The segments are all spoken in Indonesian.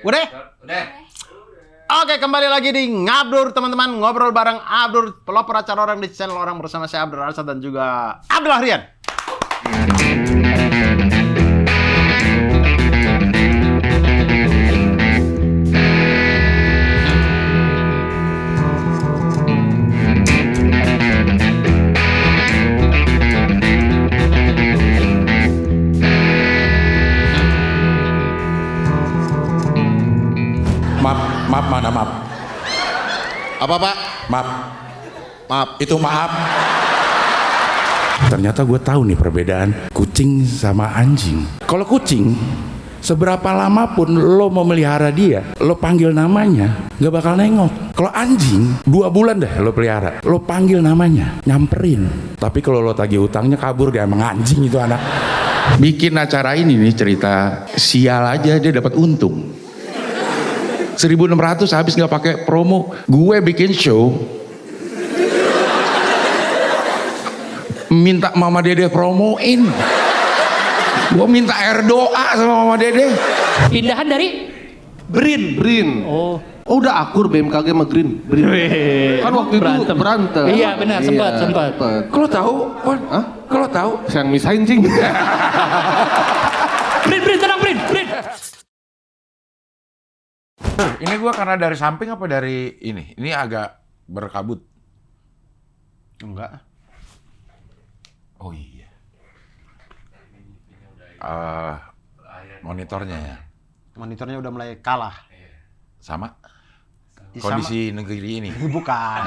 Udah? Udah. Oke, kembali lagi di Ngabdur, teman-teman. Ngobrol bareng Abdur, pelopor acara orang di channel orang bersama saya Abdur Arsad dan juga Abdul Ahrian. Maaf, mana maaf? Apa, Pak? Maaf, Maaf. itu maaf. Ternyata gue tahu nih perbedaan kucing sama anjing. Kalau kucing, seberapa lama pun lo memelihara dia, lo panggil namanya, gak bakal nengok. Kalau anjing, 2 bulan deh lo pelihara, lo panggil namanya, nyamperin. Tapi kalau lo tagih utangnya kabur, dia emang anjing itu anak. Bikin acara ini nih cerita, sial aja dia dapat untung. 1.600 habis nggak pakai promo. Gue bikin show, minta Mama Dede promoin. Gue minta air doa sama Mama Dede. Pindahan dari Brin. oh Udah akur BMKG sama Brin. Kan waktu itu berantem. Iya, benar, sempat. Kalau tahu, Wan? Hah? Kalau tahu, Saya yang misahin cing. Brin tenang Brin. ini gue karena dari samping apa dari ini? Ini agak berkabut. Enggak. Oh iya. Monitornya ya, Monitornya udah mulai kalah. sama Sama- kondisi negeri ini. Bukan.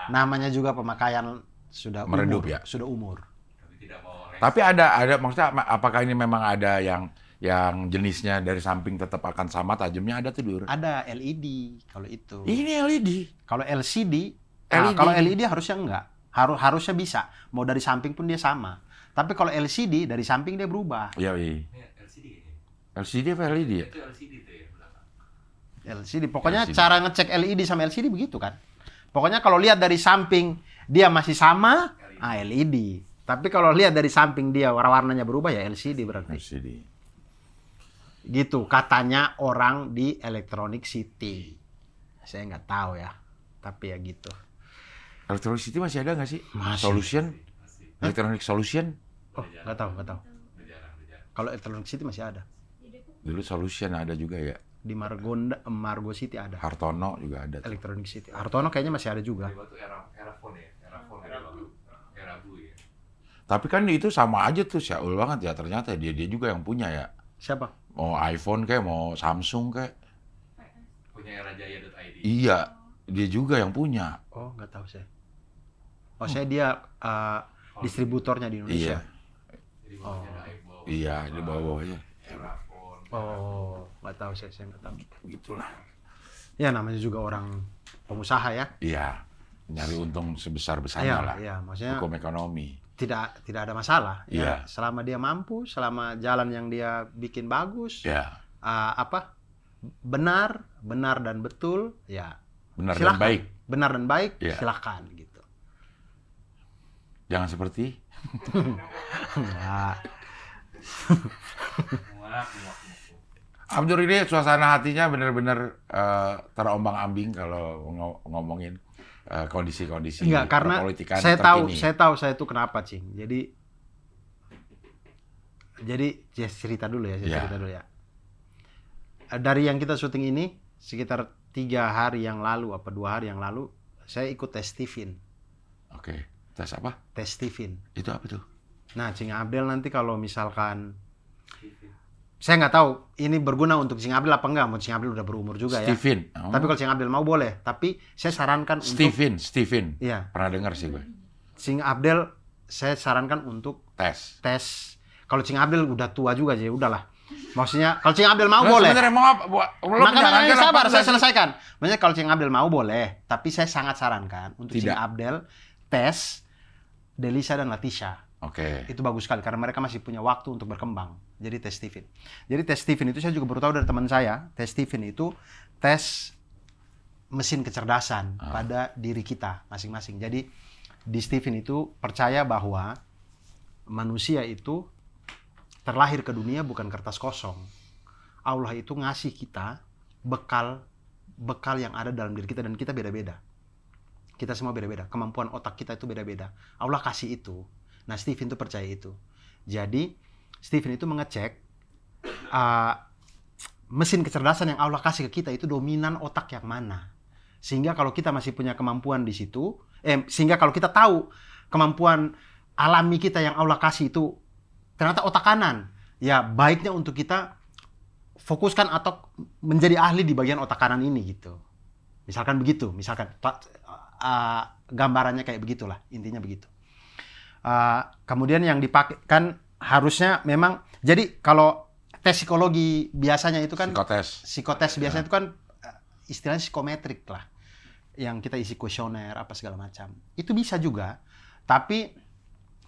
Namanya juga pemakaian sudah Meredup umur, ya? Sudah umur. Tapi ada maksudnya apakah ini memang ada yang jenisnya dari samping tetap akan sama tajamnya, ada tuh Dur? Ada LED kalau itu. Ini LED. Kalau LCD, LED. kalau LED harusnya enggak. Harusnya bisa. Mau dari samping pun dia sama. Tapi kalau LCD dari samping dia berubah. Iya, iya. LCD apa LED ya? LCD. Pokoknya LCD. cara ngecek LED sama LCD begitu kan. Pokoknya kalau lihat dari samping dia masih sama, LED. Tapi kalau lihat dari samping dia warna-warnanya berubah ya LCD berarti. LCD. Gitu katanya orang di Electronic City. Saya nggak tahu ya. Tapi ya gitu. Electronic City masih ada nggak sih? Masih. Solution? Electronic Solution? Oh, nggak tahu. Kalau Electronic City masih ada. Dulu Solution ada juga ya. Di Margo City ada. Hartono juga ada. Electronic City. Hartono kayaknya masih ada juga. Tapi kan itu sama aja tuh, syaul banget ya. Ternyata dia juga yang punya ya. Siapa? Mau iPhone kayak, mau Samsung kayak. Punya erajaya.id. Iya, dia juga yang punya. Oh, nggak tahu saya. Oh, saya dia distributornya di Indonesia. Iya, di bawahnya. Oh, nggak tahu saya nggak tahu. Begitulah. Ya namanya juga orang pengusaha ya. Iya, nyari untung sebesar-besarnya lah. Iya, maksudnya Hukum ekonomi. tidak ada masalah. Iya. Ya, selama dia mampu, selama jalan yang dia bikin bagus, Ya, benar dan betul, ya benar dan silakan. baik. Benar dan baik, Iya. silakan gitu. Jangan seperti Enggak. Abdur ini suasana hatinya benar-benar terombang-ambing kalau ngomongin kondisi-kondisi Enggak, karena perpolitikan saya terkini. tahu saya itu kenapa, Cing. Jadi ya cerita dulu ya, Iya. cerita dulu ya. Dari yang kita syuting ini sekitar 3 hari yang lalu, 2 hari yang lalu, saya ikut tes Stephen. Oke, tes apa? Tes Stephen. Itu apa tuh? Nah, Cing Abdel nanti kalau misalkan saya nggak tahu ini berguna untuk Cing Abdel apa enggak. Mau Cing Abdel udah berumur juga ya. Stephen. Oh. Tapi kalau Cing Abdel mau boleh. Tapi saya sarankan untuk Stephen. Iya. Pernah dengar sih gue. Cing Abdel saya sarankan untuk Tes. tes. Kalau Cing Abdel udah tua juga sih, udahlah. Maksudnya kalau Cing Abdel mau Nah, boleh. sebenarnya mau apa? Lo Makanya menyarankan sabar, apa saya enggak sih? selesaikan. Maksudnya kalau Cing Abdel mau boleh, tapi saya sangat sarankan untuk Cing Tidak. Abdel tes Delisa dan Latisha. Oke. Itu bagus sekali karena mereka masih punya waktu untuk berkembang. Jadi tes Stephen. Jadi tes Stephen itu saya juga baru tahu dari teman saya. Tes Stephen itu tes mesin kecerdasan pada diri kita masing-masing. Jadi di Stephen itu percaya bahwa manusia itu terlahir ke dunia bukan kertas kosong. Allah itu ngasih kita bekal yang ada dalam diri kita, dan kita beda-beda. Kita semua beda-beda. Kemampuan otak kita itu beda-beda. Allah kasih itu. Nah, Stephen itu percaya itu. Jadi, Stephen itu mengecek mesin kecerdasan yang Allah kasih ke kita itu dominan otak yang mana. Sehingga kalau kita masih punya kemampuan di situ, sehingga kalau kita tahu kemampuan alami kita yang Allah kasih itu ternyata otak kanan, ya baiknya untuk kita fokuskan atau menjadi ahli di bagian otak kanan ini gitu. Misalkan begitu, gambarannya kayak begitulah, intinya begitu. Kemudian yang dipakai kan harusnya memang, jadi kalau tes psikologi biasanya itu kan psikotes biasanya itu kan istilahnya psikometrik lah, yang kita isi kuesioner apa segala macam. Itu bisa juga, tapi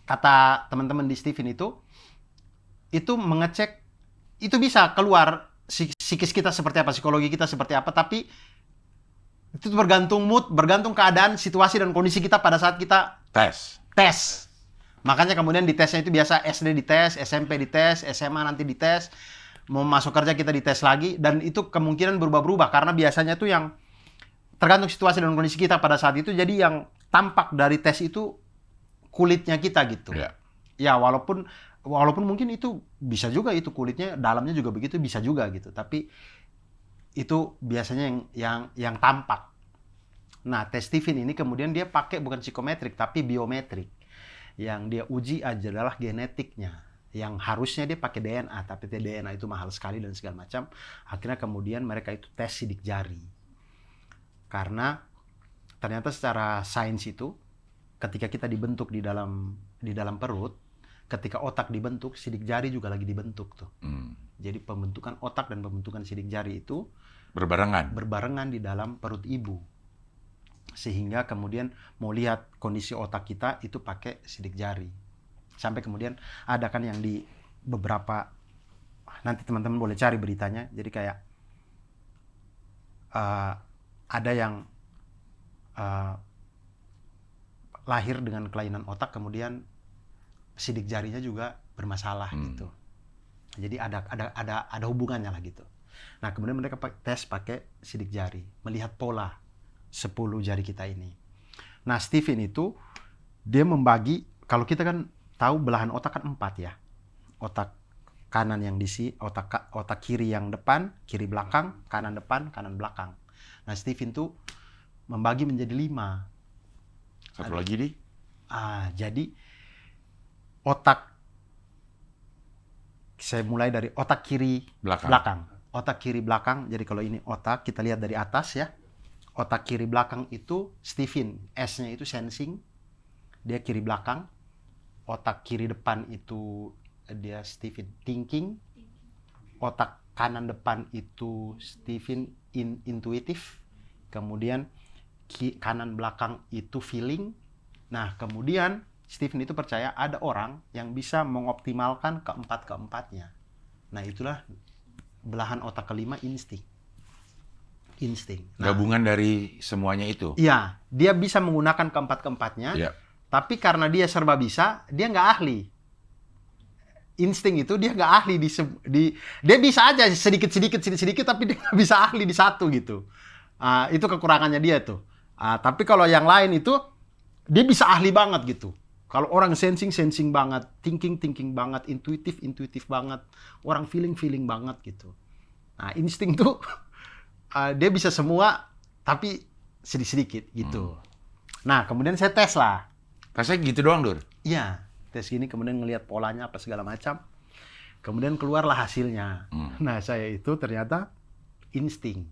kata teman-teman di Stephen itu mengecek, itu bisa keluar psikis kita seperti apa, psikologi kita seperti apa, tapi itu bergantung mood, bergantung keadaan, situasi dan kondisi kita pada saat kita tes. Makanya kemudian di tesnya itu biasa SD dites, SMP dites, SMA nanti dites, mau masuk kerja kita dites lagi, dan itu kemungkinan berubah-berubah karena biasanya itu yang tergantung situasi dan kondisi kita pada saat itu. Jadi yang tampak dari tes itu kulitnya kita gitu. Ya walaupun mungkin itu bisa juga, itu kulitnya dalamnya juga begitu, bisa juga gitu, tapi itu biasanya yang tampak. Nah, tes Stephen ini kemudian dia pakai bukan psikometrik tapi biometrik. Yang dia uji adalah genetiknya, yang harusnya dia pakai DNA, tapi DNA itu mahal sekali dan segala macam. Akhirnya kemudian mereka itu tes sidik jari, karena ternyata secara sains itu ketika kita dibentuk di dalam perut, ketika otak dibentuk, sidik jari juga lagi dibentuk tuh. Jadi pembentukan otak dan pembentukan sidik jari itu berbarengan di dalam perut ibu. Sehingga kemudian mau lihat kondisi otak kita itu pakai sidik jari. Sampai kemudian ada kan yang di beberapa, nanti teman-teman boleh cari beritanya. Jadi kayak ada yang lahir dengan kelainan otak, kemudian sidik jarinya juga bermasalah gitu. Jadi ada hubungannya lah gitu. Nah, kemudian mereka tes pakai sidik jari, melihat pola 10 jari kita ini. Nah, Stephen itu dia membagi, kalau kita kan tahu belahan otak kan 4 ya. Otak kanan yang otak kiri yang depan, kiri belakang, kanan depan, kanan belakang. Nah, Stephen tuh membagi menjadi 5. Satu lagi di? Jadi saya mulai dari otak kiri belakang. Otak kiri belakang, jadi kalau ini otak, kita lihat dari atas ya. Otak kiri belakang itu Stephen, S-nya itu sensing, dia kiri belakang. Otak kiri depan itu dia Stephen thinking. Otak kanan depan itu Stephen intuitive. Kemudian kanan belakang itu feeling. Nah, kemudian Stephen itu percaya ada orang yang bisa mengoptimalkan keempatnya. Nah, itulah belahan otak kelima, insting. Nah, gabungan dari semuanya itu. Iya, dia bisa menggunakan keempatnya. Ya. Tapi karena dia serba bisa, dia nggak ahli. Insting itu dia nggak ahli dia bisa aja sedikit, tapi dia nggak bisa ahli di satu gitu. Itu kekurangannya dia tuh. Tapi kalau yang lain itu dia bisa ahli banget gitu. Kalau orang sensing banget, thinking banget, intuitif banget, orang feeling banget gitu. Nah, insting tuh dia bisa semua, tapi sedikit gitu. Nah, kemudian saya tes lah. Tesnya gitu doang, Dur? Iya, tes gini, kemudian ngelihat polanya apa segala macam. Kemudian keluarlah hasilnya. Nah, saya itu ternyata insting.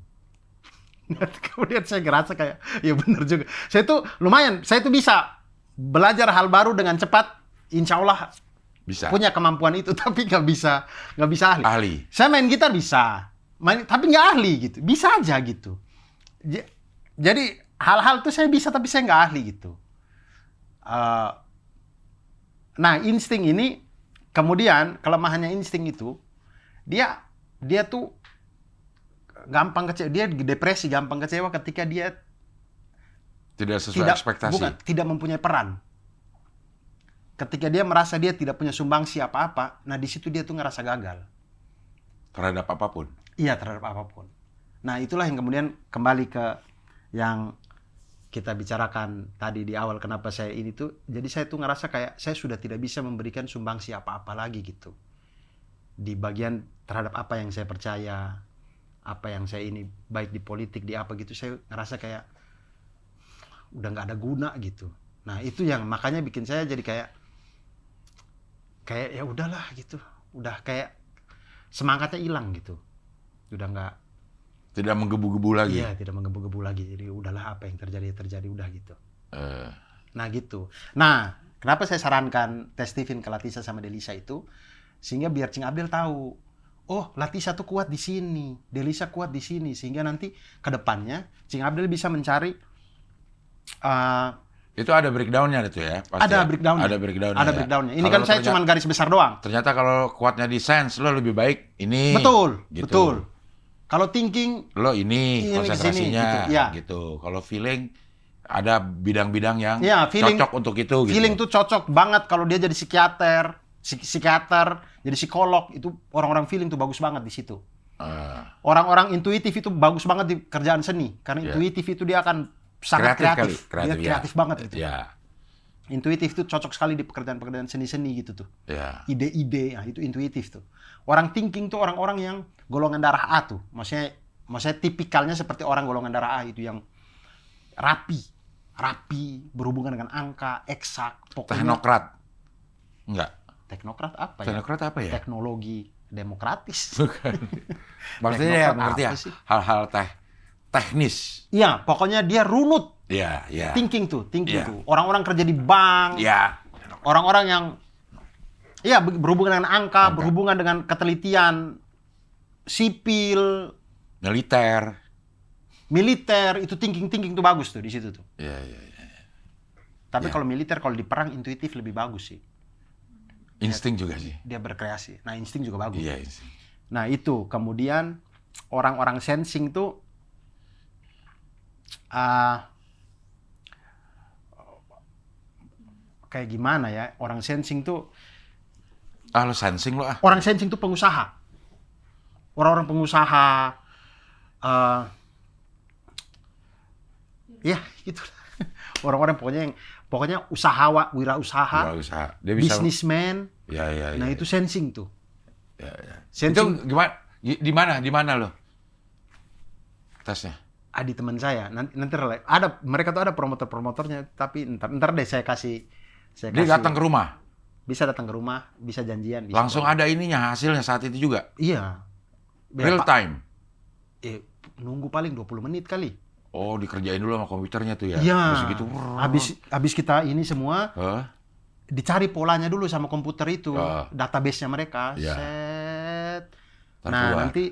Kemudian saya ngerasa kayak, ya benar juga. Saya tuh lumayan, saya tuh bisa belajar hal baru dengan cepat. Insya Allah bisa punya kemampuan itu, tapi nggak bisa ahli. Saya main gitar bisa, tapi nggak ahli gitu. Bisa aja gitu. Jadi hal-hal tuh saya bisa, tapi saya nggak ahli gitu. Nah, insting ini kemudian kelemahannya insting itu dia tuh gampang kecewa, dia depresi, gampang kecewa ketika dia tidak sesuai ekspektasi. Tidak mempunyai peran. Ketika dia merasa dia tidak punya sumbangsi apa-apa, nah di situ dia tuh ngerasa gagal. terhadap apapun. Iya, terhadap apapun. Nah, itulah yang kemudian kembali ke yang kita bicarakan tadi di awal, kenapa saya ini tuh, jadi saya tuh ngerasa kayak saya sudah tidak bisa memberikan sumbangsi apa-apa lagi gitu. Di bagian terhadap apa yang saya percaya, apa yang saya ini, baik di politik, di apa gitu, saya ngerasa kayak udah nggak ada guna gitu. Nah, itu yang makanya bikin saya jadi kayak ya udahlah gitu. Udah kayak semangatnya hilang gitu. Udah nggak, Tidak menggebu-gebu lagi. iya, tidak menggebu-gebu lagi. Jadi udahlah, apa yang terjadi udah gitu. Nah gitu. Nah, kenapa saya sarankan tes Steven ke Latisa sama Delisa itu, sehingga biar Cing Abdel tahu, oh Latisa tuh kuat di sini, Delisa kuat di sini, sehingga nanti ke depannya Cing Abdel bisa mencari Itu ada breakdown-nya itu ya? Pasti ada ya? breakdown-nya. Ada breakdown-nya. Ada ya? breakdown-nya. Ini Kalau kan saya cuma garis besar doang. Ternyata kalau kuatnya di sense, lo lebih baik ini. Betul, gitu. betul. Kalau thinking, Lo ini Ini konsentrasinya kesini, gitu, ya. gitu. Kalau feeling, ada bidang-bidang yang ya, feeling, cocok untuk itu gitu. feeling tuh cocok banget kalau dia jadi psikiater, jadi psikolog, itu orang-orang feeling tuh bagus banget di situ. Orang-orang intuitif itu bagus banget di kerjaan seni, karena Iya. intuitif itu dia akan sangat kreatif. Dia ya. kreatif banget gitu. Ya, Intuitif itu cocok sekali di pekerjaan-pekerjaan seni-seni gitu tuh. ya. Ide-ide, ya, itu intuitif tuh. Orang thinking tuh orang-orang yang golongan darah A tuh. Maksudnya tipikalnya seperti orang golongan darah A itu yang rapi, berhubungan dengan angka, eksak, pokoknya. Teknokrat. Enggak. Teknokrat apa ya? Teknokrat apa ya? Teknologi demokratis. Bukan. Maksudnya ya Teknokrat mengerti ya apa sih? hal-hal teknis. Iya, pokoknya dia runut. Iya, iya. Thinking Iya. tuh. Orang-orang kerja di bank. Iya. Orang-orang yang berhubungan dengan angka, berhubungan dengan ketelitian sipil, militer, itu thinking tuh bagus tuh di situ tuh. Iya, iya, iya. Tapi Iya. kalau militer, kalau di perang intuitif lebih bagus sih. Insting juga sih. Dia berkreasi. Nah, insting juga bagus. Iya, insting. Nah, itu kemudian orang-orang sensing tuh kayak gimana ya? Orang sensing tuh Lo sensing lo ah. Orang sensing tuh pengusaha. Orang-orang pengusaha, ya gitu. Orang-orang pokoknya wirausaha, Usaha. Dia bisa. businessman. Iya, iya, iya. Nah itu sensing tuh. Iya, iya. Sensing. Itu gimana? Di mana lo? Tesnya. Adi teman saya, nanti ada, mereka tuh ada promotornya, tapi ntar deh saya kasih. Dia datang ke rumah. Bisa datang ke rumah, bisa janjian. Bisa Langsung ada ininya hasilnya saat itu juga. Iya. Real time. Nunggu paling 20 menit kali. Oh, dikerjain dulu sama komputernya tuh ya. Iya. Terus gitu. Habis kita ini semua, Hah? dicari polanya dulu sama komputer itu, database-nya mereka. Iya. Set. Ntar Nah, keluar. nanti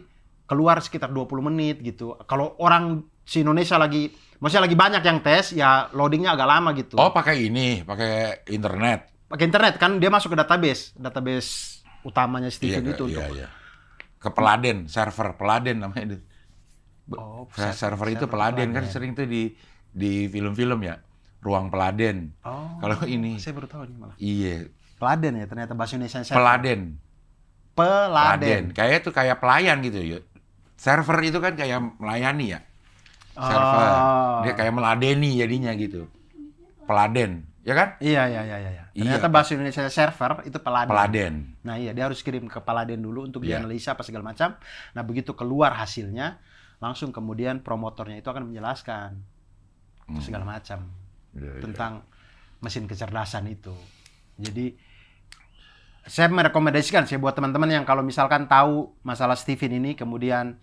keluar sekitar 20 menit gitu. Kalau orang Indonesia maksudnya lagi banyak yang tes, ya loadingnya agak lama gitu. Oh, pakai internet. Pakai internet kan, dia masuk ke database utamanya Steven itu untuk. Iya. Ke Peladen, server Peladen namanya itu. Oh, Server itu Peladen kan sering tuh di film-film ya. Ruang Peladen. Oh. Kalau ini. Saya baru tahu nih malah. Iya. Peladen ya, ternyata bahasa Indonesia. Peladen. Kayak pelayan gitu ya. Server itu kan kayak melayani ya. Server. Dia kayak meladeni jadinya gitu. Peladen, ya kan? Iya. Ternyata bahasa Indonesia server itu Peladen. Peladen. Nah iya, dia harus kirim ke Peladen dulu untuk Iya. dianalisa apa segala macam. Nah begitu keluar hasilnya, langsung kemudian promotornya itu akan menjelaskan segala macam tentang mesin kecerdasan itu. Jadi saya merekomendasikan sih buat teman-teman yang kalau misalkan tahu masalah Steven ini, kemudian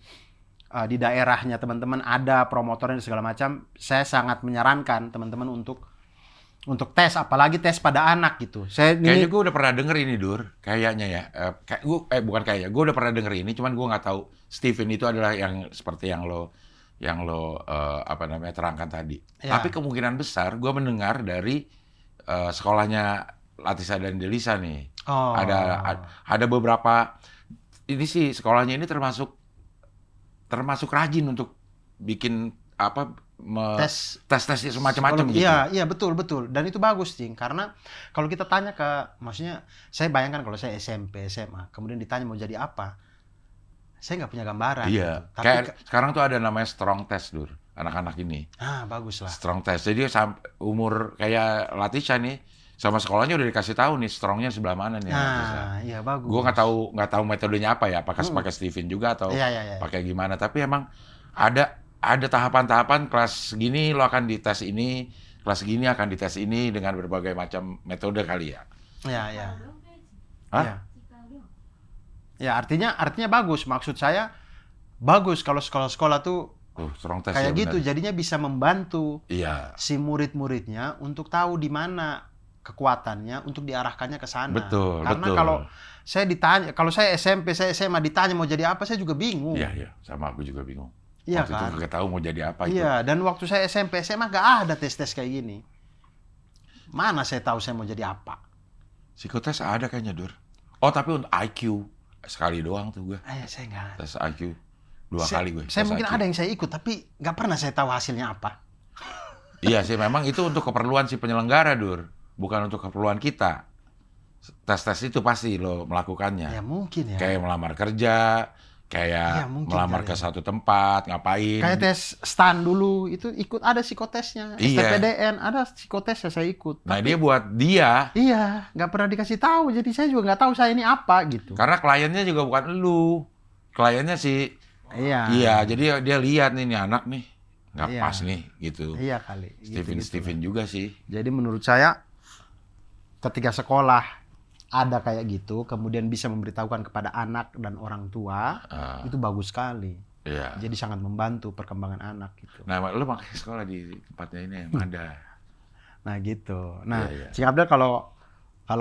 di daerahnya teman-teman ada promotornya dan segala macam, saya sangat menyarankan teman-teman untuk tes, apalagi tes pada anak gitu. Kayaknya gue udah pernah denger ini, Dur. Kayaknya ya. Bukan kayaknya. Gue udah pernah denger ini, cuman gue nggak tahu Steven itu adalah yang seperti yang lo terangkan tadi. Ya. Tapi kemungkinan besar gue mendengar dari sekolahnya Latisa dan Delisa nih. Oh. Ada beberapa, ini sih sekolahnya ini termasuk rajin untuk bikin tes semacam-macam gitu. Iya, betul. Dan itu bagus, Cing. Karena kalau kita tanya maksudnya, saya bayangkan kalau saya SMP, SMA, kemudian ditanya mau jadi apa, Saya nggak punya gambaran. Iya. Gitu. Tapi Kayak sekarang tuh ada namanya strong test, Dur. Anak-anak ini. bagus lah. Strong test. Jadi umur kayak Latisha nih, sama sekolahnya udah dikasih tahu nih strongnya sebelah mana nih. Iya bagus. Gue nggak tahu metodenya apa ya, apakah pakai Stephen juga atau Iya. pakai gimana. Tapi emang ada tahapan-tahapan, kelas gini lo akan dites ini, kelas gini akan dites ini dengan berbagai macam metode kali ya. Iya. Hah? Iya. Ya artinya bagus. Maksud saya bagus kalau sekolah-sekolah tuh Strong test kayak ya, gitu. benar. Jadinya bisa membantu Iya. si murid-muridnya untuk tahu di mana kekuatannya untuk diarahkannya ke sana. Betul, Karena betul. kalau saya ditanya, kalau saya SMP, saya SMA ditanya mau jadi apa, saya juga bingung. Iya, sama aku juga bingung. Iya Waktu kan? itu nggak tahu mau jadi apa itu. Iya, dan waktu saya SMP, SMA nggak ada tes-tes kayak gini. Mana saya tahu saya mau jadi apa? Psikotes ada kayaknya, Dur. Oh, tapi untuk IQ sekali doang tuh gue. Saya nggak. Tes IQ 2 kali gue. Saya tes mungkin IQ. ada yang saya ikut, tapi nggak pernah saya tahu hasilnya apa. Iya sih, memang itu untuk keperluan si penyelenggara, Dur. Bukan untuk keperluan kita. Tes-tes itu pasti lo melakukannya. Ya mungkin ya. Kayak melamar kerja, kayak Iya, mungkin melamar kali ke ya. satu tempat, ngapain. Kayak tes STAN dulu, itu ikut ada psikotesnya. Iya. STPDN, ada psikotesnya saya ikut. Nah, dia buat dia, Iya, nggak pernah dikasih tahu. Jadi saya juga nggak tahu saya ini apa gitu. karena kliennya juga bukan lu. Kliennya sih, Iya. iya, jadi dia lihat nih anak nih, nggak Iya. pas nih, gitu. Iya kali. Stephen juga sih. Jadi menurut saya ketika sekolah ada kayak gitu, kemudian bisa memberitahukan kepada anak dan orang tua, itu bagus sekali. Iya. Jadi sangat membantu perkembangan anak gitu. Nah, lu makanya sekolah di tempatnya ini yang ada. Nah gitu. Nah, Iya. Cing Abdel kalau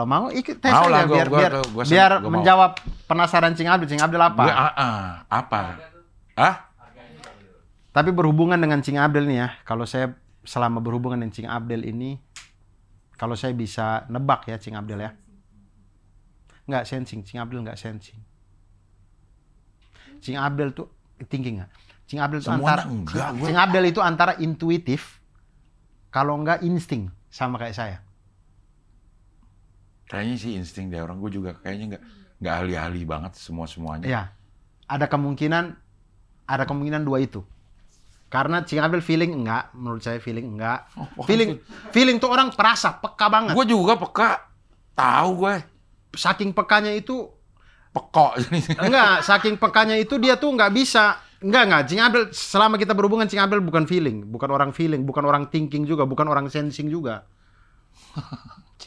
mau ikut tes Mau aja lah, gua biar mau. menjawab penasaran Cing Abdel. Cing Abdel apa? Gue, apa? Hah? Tapi berhubungan dengan Cing Abdel nih ya, kalau saya selama berhubungan dengan Cing Abdel ini, kalau saya bisa nebak ya Cing Abdel ya. Nggak sensing, Cing Abdel nggak sensing. Cing Abdel tuh tinggi nggak? Cing Abdel itu Semuanya enggak, gua. Cing Abdel itu antara intuitif, kalau nggak insting, sama kayak saya. Kayaknya sih insting deh orang. Gue juga kayaknya nggak ahli-ahli banget semuanya. Ya, ada kemungkinan dua itu. Karena Cing Abdel feeling enggak, menurut saya feeling enggak. Feeling tuh orang perasa, peka banget. Gue juga peka. Tahu gue. Saking pekanya itu, Pekok. saking pekanya itu dia tuh nggak bisa. Enggak. Cing Abdel, selama kita berhubungan, Cing Abdel bukan feeling, bukan orang thinking juga, bukan orang sensing juga.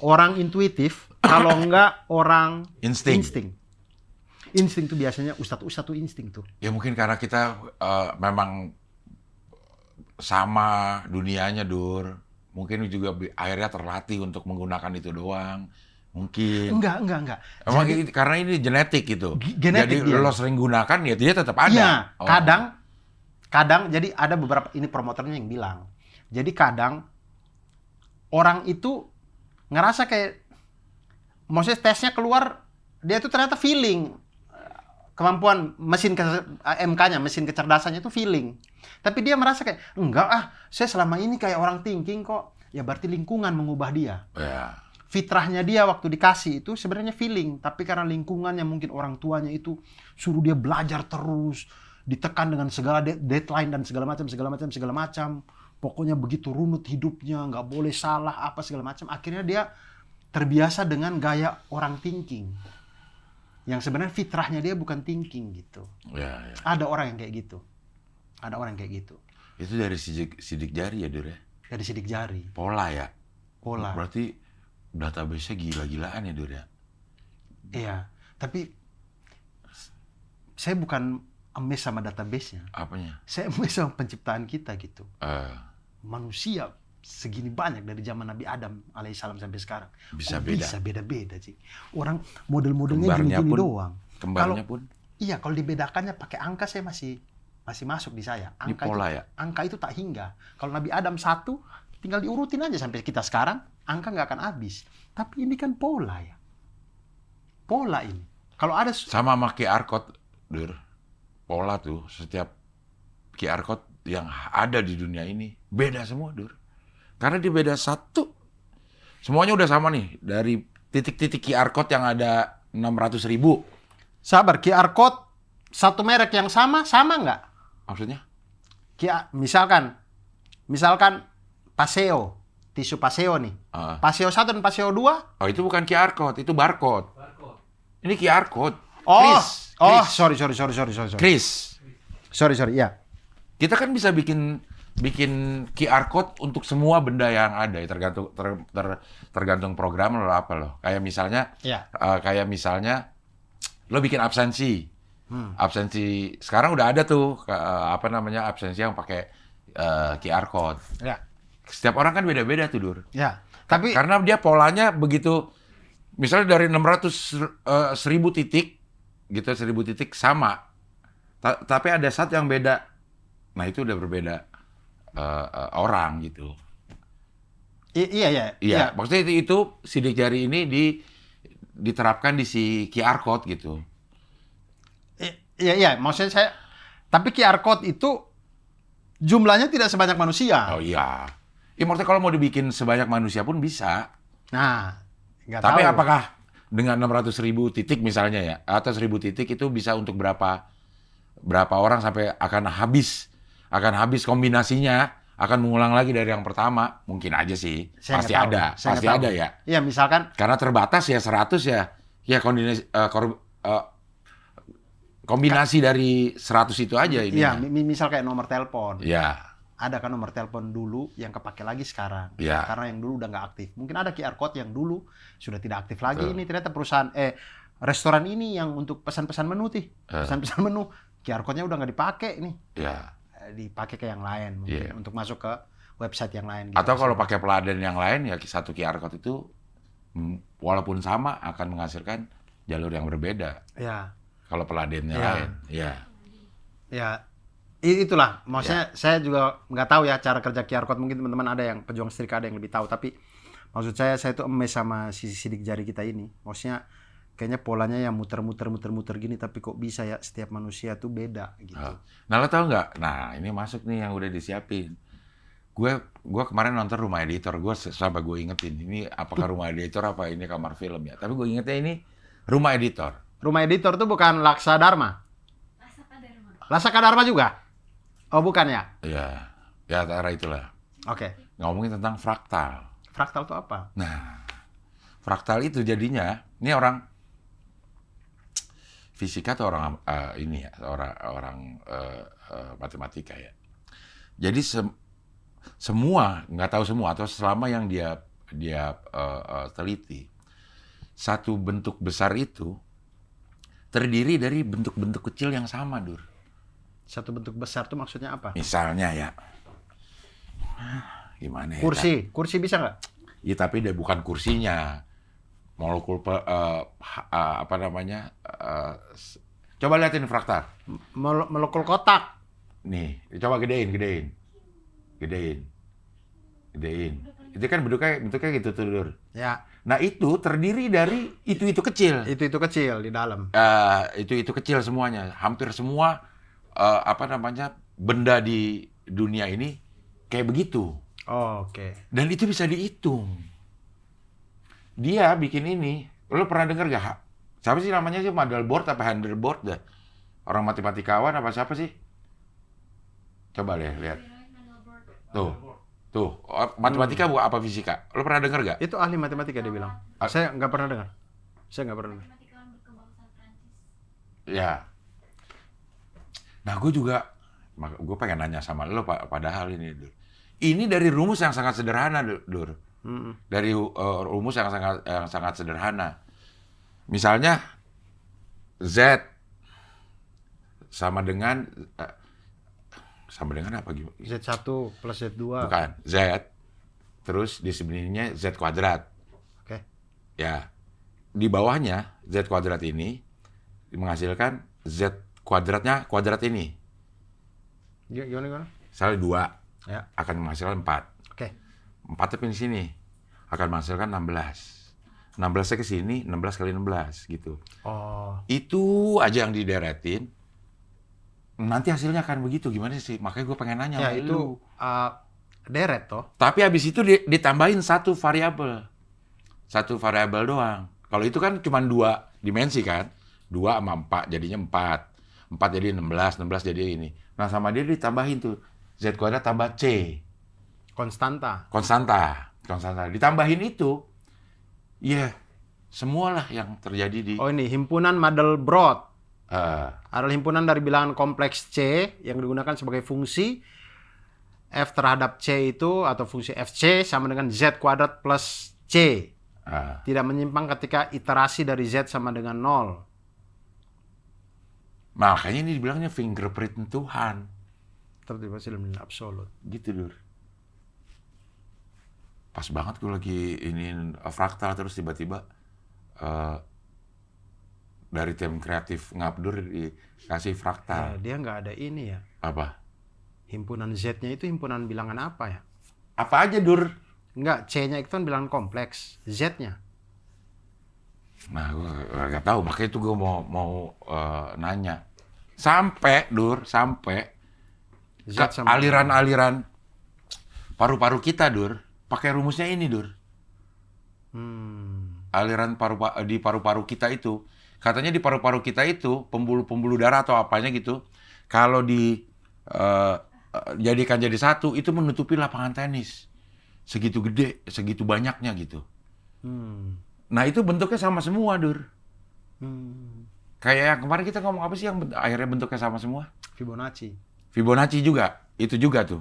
Orang intuitif, kalau enggak orang Insting. Insting tuh biasanya ustadz tuh insting tuh. Ya mungkin karena kita memang sama dunianya, Dur. Mungkin juga akhirnya terlatih untuk menggunakan itu doang. Mungkin. Enggak. Emang karena ini genetik gitu. Genetik Jadi dia. lo sering gunakan ya dia tetap ada. Iya, Oh. kadang jadi ada beberapa ini promotornya yang bilang. Jadi kadang orang itu ngerasa kayak maksudnya tesnya keluar, dia tuh ternyata feeling. Kemampuan MK-nya, mesin kecerdasannya itu feeling. Tapi dia merasa kayak, enggak saya selama ini kayak orang thinking kok. Ya berarti lingkungan mengubah dia. Ya. Fitrahnya dia waktu dikasih itu sebenarnya feeling. Tapi karena lingkungannya mungkin orang tuanya itu suruh dia belajar terus. Ditekan dengan segala deadline dan segala macam. Pokoknya begitu runut hidupnya, nggak boleh salah, apa segala macam. Akhirnya dia terbiasa dengan gaya orang thinking. Yang sebenarnya fitrahnya dia bukan thinking gitu. Ya. Ada orang yang kayak gitu. Itu dari sidik jari ya, Dur ya? Dari sidik jari, Pola ya? pola. Berarti database-nya gila-gilaan ya, Dur ya? Iya, tapi saya bukan amazed sama database-nya. Apanya? Saya amazed sama penciptaan kita gitu. Manusia Manusia segini banyak dari zaman Nabi Adam alaihissalam sampai sekarang. Bisa Kok beda. Bisa beda-beda sih. Orang model-modelnya Kembarnya gini-gini pun- doang. Kembarnya pun Iya, kalau dibedakannya pakai angka saya masih masuk di saya. Ini pola ya? Angka itu tak hingga. Kalau Nabi Adam 1, tinggal diurutin aja sampai kita sekarang, angka nggak akan habis. Tapi ini kan pola ya. Pola ini. Kalau ada sama QR code, Dur. Pola tuh setiap QR code yang ada di dunia ini beda semua, Dur. Karena dia beda satu. Semuanya udah sama nih, dari titik-titik QR code yang ada 600.000. sabar, QR code satu merek yang sama nggak? Maksudnya? Misalkan Paseo, tisu Paseo nih. Paseo 1 dan Paseo 2. Oh, itu bukan QR code, itu barcode. Ini QR code. Oh, Chris. sorry. Chris. Sorry, ya. Kita kan bisa bikin QR code untuk semua benda yang ada, ya, tergantung program lo apa lo. Kayak misalnya lo bikin absensi. Absensi sekarang udah ada tuh absensi yang pakai QR code. Ya. Setiap orang kan beda-beda tuh, Dur. Ya. Tapi Karena dia polanya begitu, misalnya dari 1000 titik, gitu 1000 titik sama. Tapi ada satu yang beda. Nah, itu udah berbeda orang gitu. iya. Iya, maksudnya itu sidik jari ini diterapkan di si QR code gitu. Iya, maksudnya saya. Tapi QR code itu jumlahnya tidak sebanyak manusia. Oh iya. Ya maksudnya kalau mau dibikin sebanyak manusia pun bisa. Nah, nggak Tapi tahu. apakah dengan 600.000 titik misalnya ya, atau 1000 titik itu bisa untuk berapa orang sampai akan habis kombinasinya, akan mengulang lagi dari yang pertama? Mungkin aja sih. Saya Pasti nggak tahu. ada. Saya Pasti nggak tahu. ada ya. Iya, misalkan. Karena terbatas ya 100 ya. Ya kombinasi dari 100 itu aja ini. Iya, misal kayak nomor telepon. Ya. Ada kan nomor telepon dulu yang kepake lagi sekarang. Iya. Karena yang dulu udah nggak aktif. Mungkin ada QR code yang dulu sudah tidak aktif lagi. Betul. Ini ternyata perusahaan restoran ini yang untuk pesan-pesan menu pesan-pesan menu QR code-nya udah nggak dipakai nih. Ya. Dipakai ke yang lain mungkin Iya. untuk masuk ke website yang lain. Atau kalau pakai peladen yang lain ya satu QR code itu walaupun sama akan menghasilkan jalur yang berbeda. Ya. Kalau peladennya Iya. lain. Ya. Ya, itulah. Maksudnya saya juga nggak tahu ya cara kerja QR code. Mungkin teman-teman ada yang pejuang setrika ada yang lebih tahu. Tapi maksud saya tuh emes sama si sidik jari kita ini. Maksudnya kayaknya polanya yang muter-muter gini. Tapi kok bisa ya setiap manusia tuh beda gitu. Nah, lo tau nggak? Nah, ini masuk nih yang udah disiapin. Gue kemarin nonton Rumah Editor. Sampai gue ingetin. Ini apakah Rumah Editor apa ini kamar film ya? Tapi gue ingetnya ini Rumah Editor. Rumah Editor tuh bukan Laksa Dharma? Lasaka Dharma juga? Oh, bukan ya? Ya, ya antara itulah. Oke. Ngomongin tentang fraktal. Fraktal itu apa? Nah, fraktal itu jadinya, ini orang fisika atau orang orang matematika ya. Jadi semua, nggak tahu semua atau selama yang dia teliti, satu bentuk besar itu terdiri dari bentuk-bentuk kecil yang sama, Dur. Satu bentuk besar tuh maksudnya apa? Misalnya ya, gimana ya? Kursi bisa nggak? Ya tapi dia bukan kursinya, molekul coba liatin fraktal. Molekul kotak. Nih, coba gedein. Itu kan bentuknya gitu tuh, Dur. Ya. Nah itu terdiri dari itu kecil. Itu kecil di dalam. Itu kecil semuanya. Hampir semua benda di dunia ini kayak begitu. Oh, oke. Dan itu bisa dihitung. Dia bikin ini. Lo pernah dengar gak? Siapa sih namanya sih? Mandelbrot apa Handelbrot dah? Orang matematikawan apa siapa sih? Coba deh lihat. Tuh. Matematika bukan apa fisika? Lo pernah dengar gak? Itu ahli matematika dia bilang. Saya nggak pernah dengar. Ya. Nah, gue pengen nanya sama lo padahal ini, Dur. Ini dari rumus yang sangat sederhana, Dur. Dari rumus yang sangat sederhana. Misalnya Z sama dengan apa gitu? Z1 plus Z2. Bukan, Z. Terus di sebelahnya Z kuadrat. Oke. Ya. Di bawahnya Z kuadrat ini menghasilkan Z kuadratnya kuadrat ini. Gimana? Misalnya 2 Ya. akan menghasilkan 4. Oke. 4 tapi di sini akan menghasilkan 16. 16-nya ke sini, 16 kali 16 gitu. Oh. Itu aja yang dideretin. Nanti hasilnya akan begitu. Gimana sih? Makanya gue pengen nanya Ya sama itu lu. deret toh. Tapi habis itu ditambahin satu variabel. Satu variabel doang. Kalau itu kan cuma 2 dimensi kan. 2 sama 4 jadinya 4. 4 jadi 16 jadi ini. Nah sama dia ditambahin tuh Z kuadrat tambah C. Konstanta. Konstanta. Ditambahin itu, ya semualah yang terjadi di... Oh ini, himpunan Mandelbrot. eh, Adalah himpunan dari bilangan kompleks C yang digunakan sebagai fungsi F terhadap C itu, atau fungsi FC sama dengan Z kuadrat plus C. Tidak menyimpang ketika iterasi dari Z sama dengan 0. makanya ini dibilangnya fingerprint Tuhan. Tertiba dalam nilai absolut. Gitu, Dur. Pas banget gue lagi ini fraktal, terus tiba-tiba dari tim kreatif Ngabdur dikasih fraktal. Dia nggak ada ini ya. Apa? Himpunan Z-nya itu himpunan bilangan apa ya? Apa aja, Dur? Enggak, C-nya itu kan bilangan kompleks. Z-nya. Nah, gue nggak tahu. Makanya itu gue mau nanya. Sampai Z sama aliran-aliran paru-paru kita, Dur, pakai rumusnya ini, Dur. Aliran di paru-paru kita itu, katanya di paru-paru kita itu pembuluh-pembuluh darah atau apanya gitu, kalau jadikan jadi satu, itu menutupi lapangan tenis. Segitu gede, segitu banyaknya gitu. Nah, itu bentuknya sama semua, Dur. Kayak yang kemarin kita ngomong apa sih yang akhirnya bentuknya sama semua? Fibonacci juga, itu juga tuh.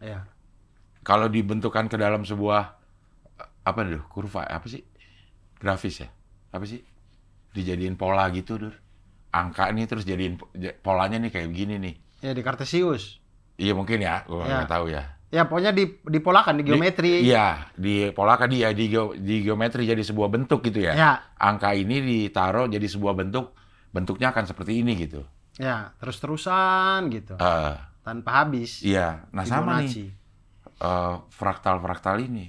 Ya. Kalau dibentukkan ke dalam sebuah apa tuh, kurva, apa sih? Grafis ya? Apa sih? Dijadiin pola gitu, Dur. Angka nih terus jadiin polanya nih kayak begini nih. Ya di Kartesius. Iya mungkin ya, gua nggak tahu ya. Ya pokoknya dipolakan di geometri. Iya, dipolakan dia di geometri jadi sebuah bentuk gitu ya. Ya. Angka ini ditaruh jadi sebuah bentuk, bentuknya akan seperti ini gitu. Ya, terus-terusan gitu. Tanpa habis. Iya, nah sama Fibonacci. nih fraktal-fraktal ini.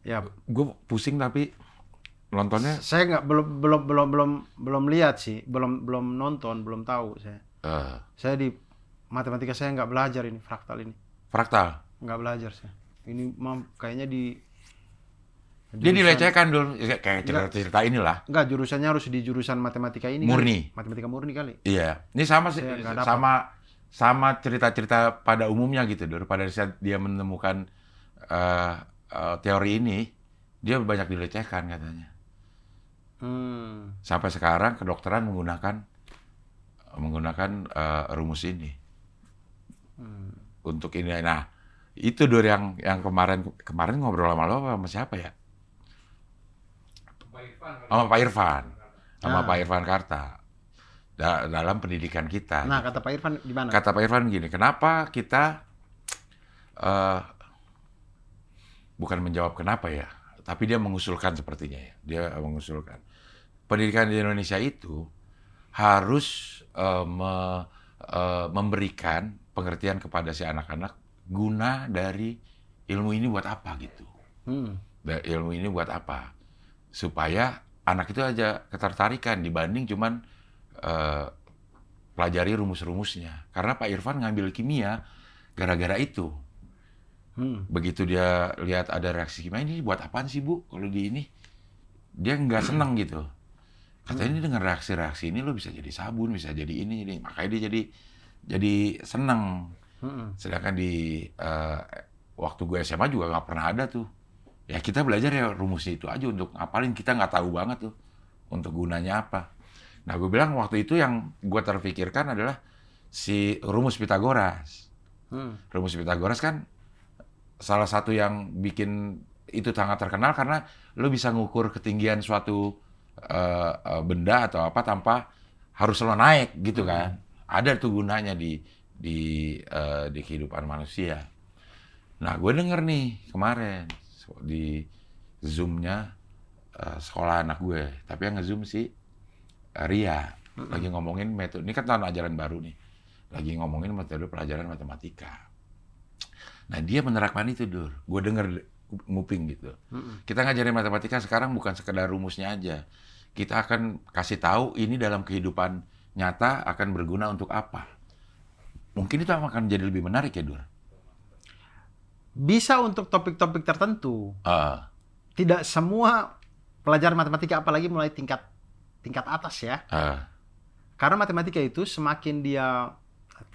Ya, Gue pusing tapi nontonnya. saya nggak belum lihat sih, belum nonton, belum tahu saya. Saya di matematika saya nggak belajar ini fraktal ini. Fraktal. Nggak belajar saya. Ini kayaknya Dia dilecehkan dulu, kayak cerita-cerita inilah. Enggak, jurusannya harus di jurusan matematika ini. Murni. Kali. Matematika murni kali. Iya. Ini sama Saya nggak dapat. sama cerita-cerita pada umumnya gitu. Daripada dia menemukan teori ini, dia banyak dilecehkan katanya. Sampai sekarang kedokteran menggunakan rumus ini untuk ini. Nah, itu Dur yang kemarin ngobrol sama siapa ya? Sama Pak Irfan Karta dalam pendidikan kita. Nah, kata Pak Irfan gimana? Kata Pak Irfan gini, kenapa kita bukan menjawab kenapa ya, tapi dia mengusulkan sepertinya ya. Dia mengusulkan pendidikan di Indonesia itu harus memberikan pengertian kepada si anak-anak guna dari ilmu ini buat apa gitu. Ilmu ini buat apa? Supaya anak itu aja ketertarikan dibanding cuman pelajari rumus-rumusnya. Karena Pak Irfan ngambil kimia gara-gara itu. Begitu dia lihat ada reaksi kimia, ini buat apaan sih Bu? Kalau di ini, dia nggak seneng gitu. Katanya ini dengan reaksi-reaksi ini lo bisa jadi sabun, bisa jadi ini. Makanya dia jadi seneng. Sedangkan di waktu gue SMA juga nggak pernah ada tuh. Ya kita belajar ya rumusnya itu aja untuk ngapalin, kita nggak tahu banget tuh untuk gunanya apa. Nah gue bilang waktu itu yang gue terpikirkan adalah si rumus Pitagoras. Rumus Pitagoras kan salah satu yang bikin itu sangat terkenal karena lo bisa ngukur ketinggian suatu benda atau apa tanpa harus lo naik gitu kan. Ada tuh gunanya di kehidupan manusia. Nah gue denger nih kemarin di Zoom-nya sekolah anak gue, tapi yang nge-Zoom si Ria lagi ngomongin metode, ini kan tahun ajaran baru nih, lagi ngomongin metode pelajaran matematika. Nah dia menerapkan itu Dur, gue denger nguping gitu. Kita ngajarin matematika sekarang bukan sekedar rumusnya aja, kita akan kasih tahu ini dalam kehidupan nyata akan berguna untuk apa. Mungkin itu akan jadi lebih menarik ya Dur. Bisa untuk topik-topik tertentu. Tidak semua pelajaran matematika, apalagi mulai tingkat tingkat atas ya. Ah, Karena matematika itu semakin dia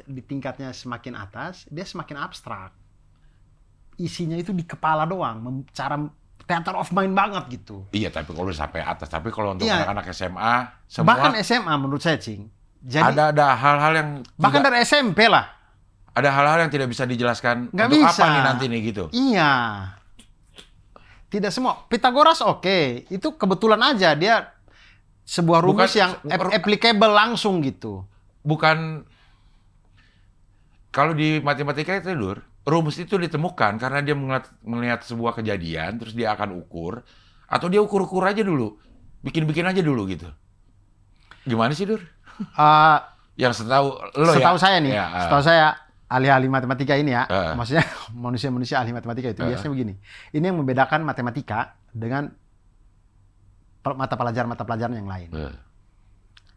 di tingkatnya semakin atas, dia semakin abstrak. Isinya itu di kepala doang, cara theater of mind banget gitu. iya, tapi kalau udah sampai atas. Tapi kalau untuk Iya. anak-anak SMA, semua Bahkan SMA menurut saya, Cing. Jadi ada hal-hal yang bahkan tidak- dari SMP lah. ada hal-hal yang tidak bisa dijelaskan. Nggak untuk bisa. apa nih nanti nih gitu. Iya. Tidak semua. Pythagoras oke. Itu kebetulan aja dia sebuah rumus Bukan- yang applicable langsung gitu. Bukan kalau di matematika itu, Dur, rumus itu ditemukan karena dia melihat sebuah kejadian, terus dia akan ukur, atau dia ukur-ukur aja dulu, bikin-bikin aja dulu gitu. Gimana sih, Dur? Eh, Yang setahu lo ya? setahu saya nih, Ya, setahu saya ahli-ahli matematika ini ya, Ah. maksudnya manusia-manusia ahli matematika itu biasanya begini. Ini yang membedakan matematika dengan mata pelajaran yang lain.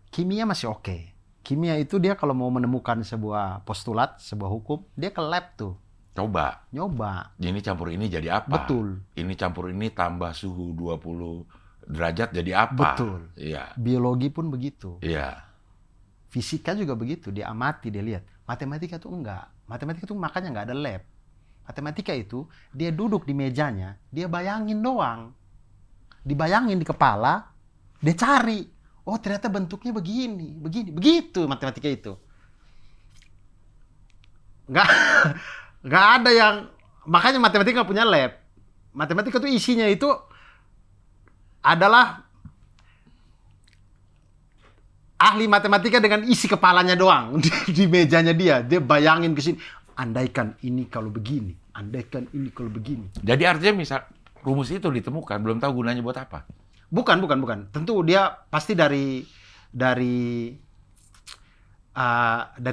Kimia masih oke. Kimia itu dia kalau mau menemukan sebuah postulat, sebuah hukum, dia ke lab tuh, Coba, nyoba. ini campur ini jadi apa? Betul. Ini campur ini tambah suhu 20 derajat jadi apa? Betul. Iya, Biologi pun begitu. iya. Fisika juga begitu, dia amati, dia lihat. Matematika tuh enggak. Matematika tuh makanya nggak ada lab. Matematika itu dia duduk di mejanya, dia bayangin doang. Dibayangin di kepala, dia cari. Oh ternyata bentuknya begini, begini, begitu matematika itu. Nggak, nggak ada yang, makanya matematika nggak punya lab. Matematika tuh isinya itu adalah ahli matematika dengan isi kepalanya doang di mejanya dia bayangin ke sini, andaikan ini kalau begini, andaikan ini kalau begini. Jadi artinya misal rumus itu ditemukan, belum tahu gunanya buat apa. Bukan. Tentu dia pasti dari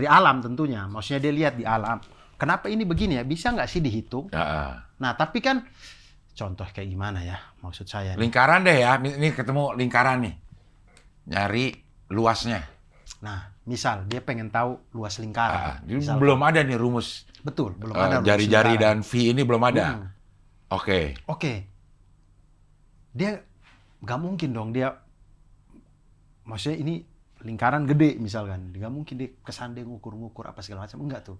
alam tentunya. Maksudnya dia lihat di alam. Kenapa ini begini ya? Bisa nggak sih dihitung? Ya, Nah tapi kan contoh kayak gimana ya? Maksud saya nih. lingkaran deh ya, ini ketemu lingkaran nih, nyari luasnya. Nah misal dia pengen tahu luas lingkaran. Jadi Misal. belum ada nih rumus. Betul, belum ada luas Jari-jari lingkaran. dan V ini belum ada. Oke. Oke. Dia nggak mungkin dong dia, maksudnya ini lingkaran gede misalkan, nggak mungkin dia kesan dia ngukur-ngukur apa segala macam, enggak tuh.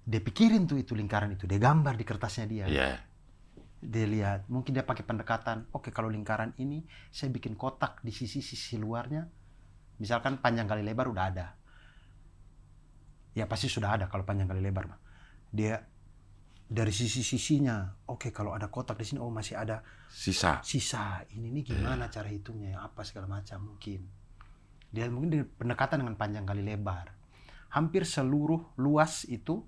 Dia pikirin tuh itu lingkaran itu, dia gambar di kertasnya dia. Iya. Dia lihat, mungkin dia pakai pendekatan, oke kalau lingkaran ini saya bikin kotak di sisi-sisi luarnya, misalkan panjang kali lebar udah ada. Ya pasti sudah ada kalau panjang kali lebar mah. Dia dari sisi-sisinya, oke kalau ada kotak di sini, oh masih ada Sisa. sisa. Ini nih gimana cara hitungnya, apa segala macam mungkin. Dia mungkin dengan pendekatan dengan panjang kali lebar. Hampir seluruh luas itu,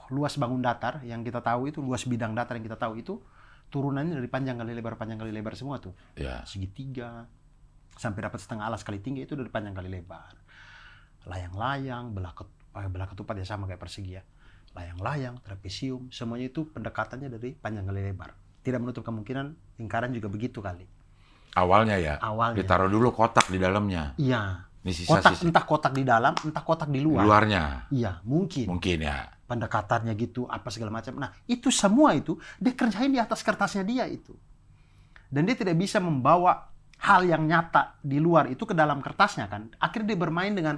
luas bangun datar yang kita tahu itu, luas bidang datar yang kita tahu itu, turunannya dari panjang kali lebar semua tuh. Ya. Segitiga, sampai dapat setengah alas kali tinggi itu dari panjang kali lebar. Layang-layang, belah ketupat ya sama kayak persegi ya. Layang-layang, trapesium, semuanya itu pendekatannya dari panjang kali lebar. Tidak menutup kemungkinan lingkaran juga begitu kali. Awalnya ya. Awalnya. Ditaruh dulu kotak di dalamnya. Iya. Ini sisa-sisa. Entah kotak di dalam, entah kotak di luar. Luarnya. Iya, mungkin. Mungkin ya. Pendekatannya gitu, apa segala macam. Nah, itu semua itu dia kerjain di atas kertasnya dia itu. Dan dia tidak bisa membawa hal yang nyata di luar itu ke dalam kertasnya kan. Akhirnya dia bermain dengan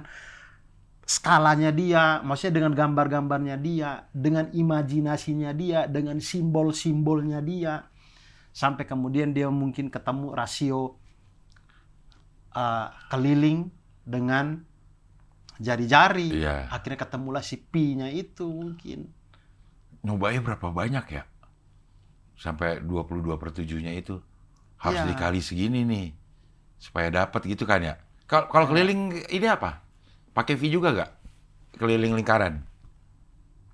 skalanya dia, maksudnya dengan gambar-gambarnya dia, dengan imajinasinya dia, dengan simbol-simbolnya dia. Sampai kemudian dia mungkin ketemu rasio keliling dengan jari-jari. Iya. Akhirnya ketemulah si pi-nya itu mungkin. Nyobain berapa banyak ya? Sampai 22/7-nya itu. Harus Iya. dikali segini nih. Supaya dapat gitu kan ya. Kalau keliling ini apa? Pakai V juga nggak? Keliling lingkaran.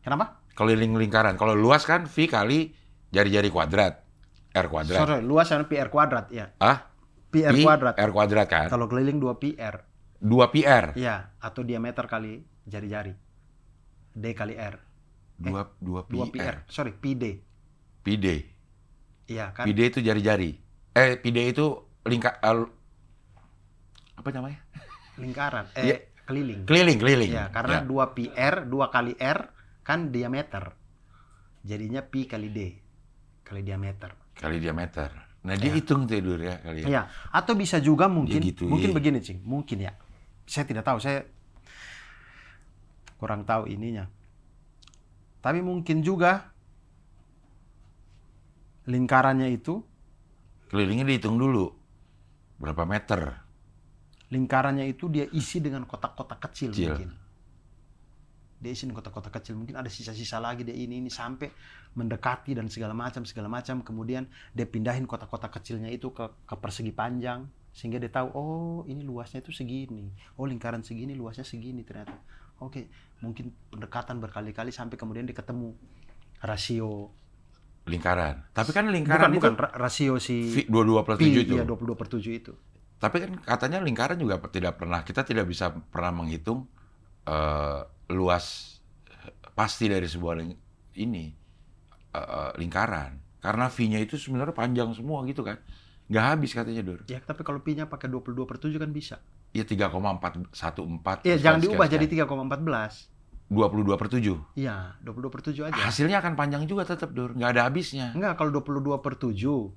Kenapa? Keliling lingkaran. Kalau luas kan V kali jari-jari kuadrat. R kuadrat. Sorry, luas sama pi r kuadrat ya. Ah? Pi r Pi kuadrat. R kuadrat kan? Kalau keliling 2 pi r. 2 pi R. Iya, atau diameter kali jari-jari. D kali r. 2 pi 2 pi R. r. Sorry, pi d. Pi D. Iya kan? Pi D itu jari-jari. Pi D itu apa namanya? Lingkaran. Iya. Keliling. Keliling. Iya, karena Ya. 2 pi r, 2 kali r kan diameter. Jadinya pi kali d. Kali diameter. Kali diameter. Nah dia hitung tuh Dur ya kali ya. Iya, atau bisa juga mungkin gitu, mungkin iya. begini, Cing. Mungkin ya. Saya tidak tahu, saya kurang tahu ininya. Tapi mungkin juga lingkarannya itu, Kelilingnya dihitung dulu. Berapa meter? lingkarannya itu dia isi dengan kotak-kotak kecil Kecil. mungkin. Dia isi dengan kotak-kotak kecil, mungkin ada sisa-sisa lagi dia ini sampai mendekati dan segala macam. Kemudian dia pindahin kotak-kotak kecilnya itu ke persegi panjang, sehingga dia tahu, oh ini luasnya itu segini, oh lingkaran segini luasnya segini ternyata. Oke, mungkin pendekatan berkali-kali sampai kemudian dia ketemu rasio. Lingkaran. Tapi kan lingkaran Bukan itu rasio si 22/7 pi, itu. iya 22/7 itu. Tapi kan katanya lingkaran juga kita tidak bisa pernah menghitung luas pasti dari sebuah lingkaran. Karena V-nya itu sebenarnya panjang semua gitu kan. Nggak habis katanya Dur. Ya, tapi kalau pi-nya pakai 22/7 kan bisa. Ya 3,414. Iya, jangan diubah jadi 3,14. 22/7. Iya, 22/7 aja. Hasilnya akan panjang juga tetap Dur. Nggak ada habisnya. Enggak, kalau 22/7.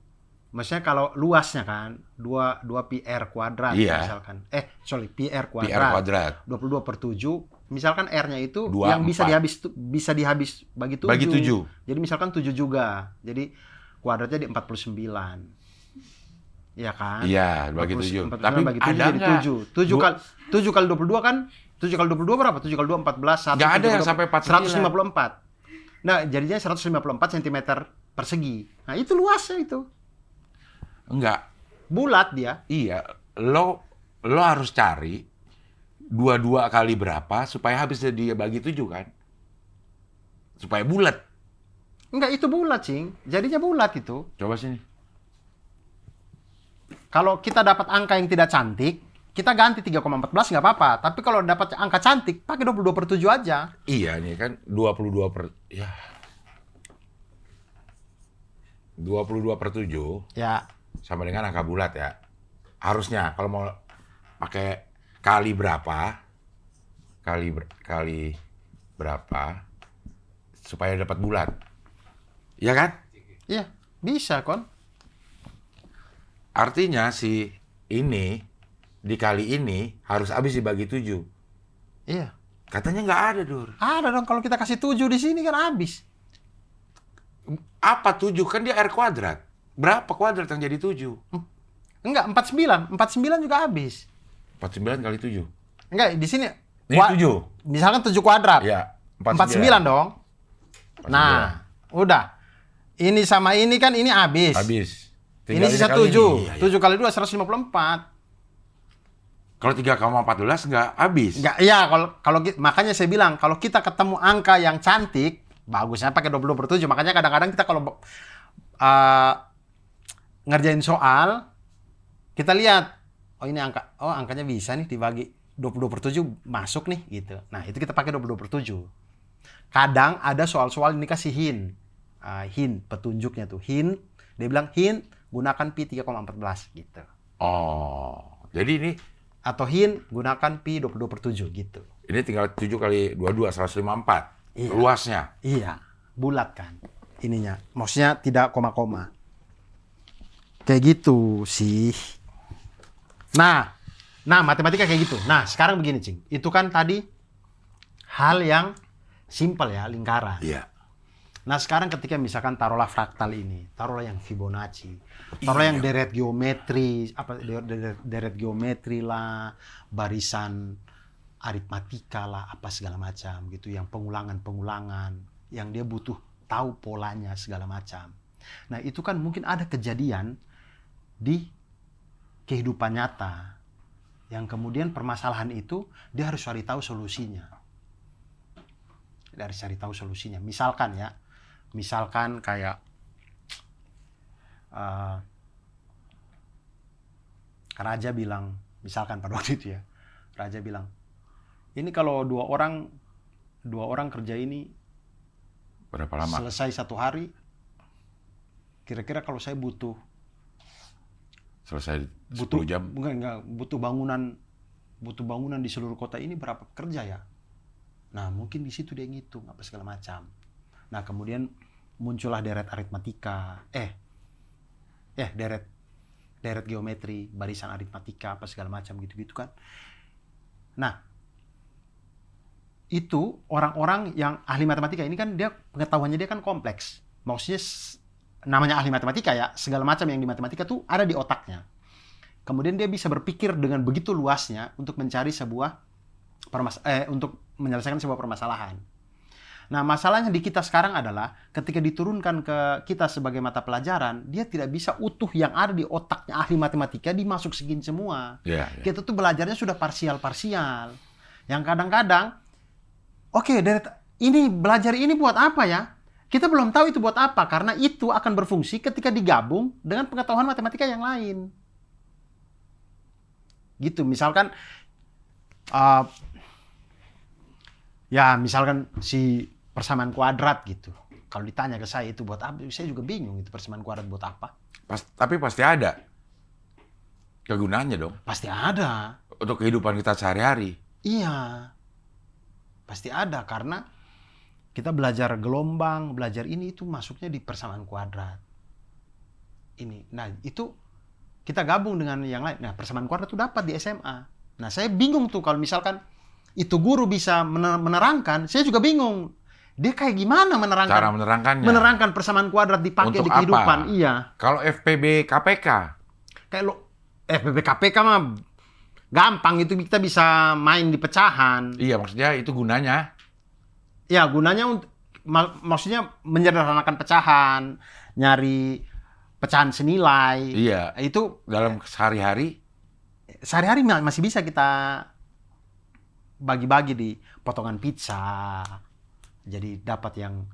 Maksudnya kalau luasnya kan 2 pi R kuadrat Iya. misalkan. Pi R kuadrat. Pi R kuadrat. 22/7. Misalkan R-nya itu 24. yang bisa dihabis bagi 7. Bagi 7. Jadi misalkan 7 juga. Jadi kuadratnya di 49. Iya kan? Iya, bagi 7. 49 Tapi bagi 7 ada jadi nggak? 7. 7 kali 22 kan? 7 kali 22 berapa? 7 kali 2 14. Nggak ada yang sampai 49. 154. Nah, jadinya 154 cm persegi. Nah, itu luasnya itu. Enggak. Bulat dia. Iya, lo harus cari 22 kali berapa supaya habis dia bagi 7 kan? Supaya bulat. Enggak, itu bulat, Cing. Jadinya bulat itu. Coba sini. Kalau kita dapat angka yang tidak cantik, kita ganti 3,14 nggak apa-apa. Tapi kalau dapat angka cantik, pakai 22/7 aja. Iya, ini kan 22/7 Ya, sama dengan angka bulat ya. Harusnya kalau mau pakai kali berapa? Kali berapa supaya dapat bulat. Iya kan? iya, bisa kon. Artinya si ini dikali ini harus habis dibagi 7. Iya. Katanya nggak ada, Dur. Ada dong, kalau kita kasih 7 di sini kan habis. Apa 7? Kan dia R kuadrat. Berapa kuadrat yang jadi 7? Enggak, 49. 49 juga habis. 49 kali 7. Enggak, di sini. Ini 7. Misalkan 7 kuadrat. Iya, 49 dong. 49. Nah, udah. Ini sama ini kan ini habis. Habis. Ini Tinggal sisa kali 7. ini. Iya, iya. 7 kali 2, 154. Kalau 3,14 nggak habis. Enggak, iya, makanya saya bilang kalau kita ketemu angka yang cantik, bagusnya pakai 20/7. Makanya kadang-kadang kita kalau ngerjain soal, kita lihat, oh ini angkanya bisa nih dibagi 22/7 masuk nih gitu. Nah, itu kita pakai 22/7. Kadang ada soal-soal ini kasih hint. Hint petunjuknya tuh. Hint, dia bilang hint gunakan pi 3,14 gitu. Oh, jadi ini Atau hint gunakan pi 22/7 gitu. tinggal 7 kali 22, 154. Iya. Luasnya. Iya, bulat kan ininya. Maksudnya tidak koma-koma. Kayak gitu sih. Nah, matematika kayak gitu. Nah, sekarang begini, Cing. Itu kan tadi hal yang simpel ya, lingkaran. Iya. Nah, sekarang ketika misalkan taruhlah fraktal ini, taruhlah yang Fibonacci, taruhlah yang deret geometri, deret geometri lah, barisan aritmatika lah, apa segala macam gitu, yang pengulangan, yang dia butuh tahu polanya segala macam. Nah, itu kan mungkin ada kejadian di kehidupan nyata yang kemudian permasalahan itu dia harus cari tahu solusinya. Dia harus cari tahu solusinya. Misalkan kayak Raja bilang, misalkan pada waktu itu ya, Raja bilang, ini kalau dua orang kerja ini Berapa lama? selesai 1 hari, kira-kira kalau saya butuh Selesai 10 jam? enggak, butuh bangunan di seluruh kota ini berapa kerja ya? Nah, mungkin di situ dia ngitung apa segala macam. Nah, kemudian muncullah deret aritmatika. deret geometri, barisan aritmatika, apa segala macam gitu-gitu kan. Nah, itu orang-orang yang ahli matematika ini kan dia pengetahuannya dia kan kompleks. Maksudnya namanya ahli matematika ya, segala macam yang di matematika tuh ada di otaknya. Kemudian dia bisa berpikir dengan begitu luasnya untuk mencari untuk menyelesaikan sebuah permasalahan. Nah, masalahnya di kita sekarang adalah ketika diturunkan ke kita sebagai mata pelajaran, dia tidak bisa utuh yang ada di otaknya ahli matematika dimasukin semua. Kita tuh belajarnya sudah parsial-parsial. Yang kadang-kadang, ini belajar ini buat apa ya? Kita belum tahu itu buat apa, karena itu akan berfungsi ketika digabung dengan pengetahuan matematika yang lain. Gitu, misalkan, misalkan si persamaan kuadrat gitu. Kalau ditanya ke saya itu buat apa, saya juga bingung itu persamaan kuadrat buat apa. Tapi pasti ada kegunaannya dong. Pasti ada. Untuk kehidupan kita sehari-hari. Iya. Pasti ada, karena kita belajar gelombang, belajar ini itu masuknya di persamaan kuadrat. Ini. Nah, itu kita gabung dengan yang lain. Nah, persamaan kuadrat itu dapat di SMA. Nah, saya bingung tuh kalau misalkan itu guru bisa menerangkan, saya juga bingung. Dia kayak gimana menerangkan? Cara menerangkannya. Menerangkan persamaan kuadrat dipakai untuk di kehidupan. Apa? Iya. Kalau FPB KPK? Kayak FPB KPK mah gampang, itu kita bisa main di pecahan. Iya, maksudnya itu gunanya. Ya, gunanya maksudnya menyederhanakan pecahan, nyari pecahan senilai. Iya. Itu dalam sehari-hari masih bisa kita bagi-bagi di potongan pizza. Jadi dapat yang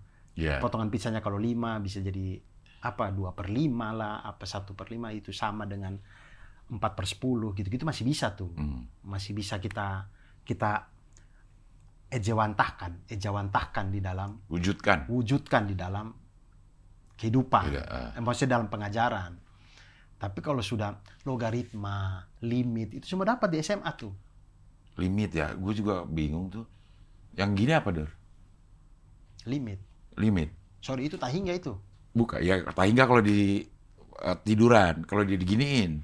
potongan pizzanya kalau 5 bisa jadi 2/5 lah, 1/5 itu sama dengan 4/10 gitu-gitu masih bisa tuh. Masih bisa kita ejawantahkan di dalam wujudkan di dalam kehidupan. Maksudnya dalam pengajaran. Tapi kalau sudah logaritma, limit itu semua dapat di SMA tuh. Limit ya, gue juga bingung tuh. Yang gini apa, Dor? Limit. Sorry, itu tahingga itu. Bukan, ya tahingga kalau di tiduran, kalau dia diginiin.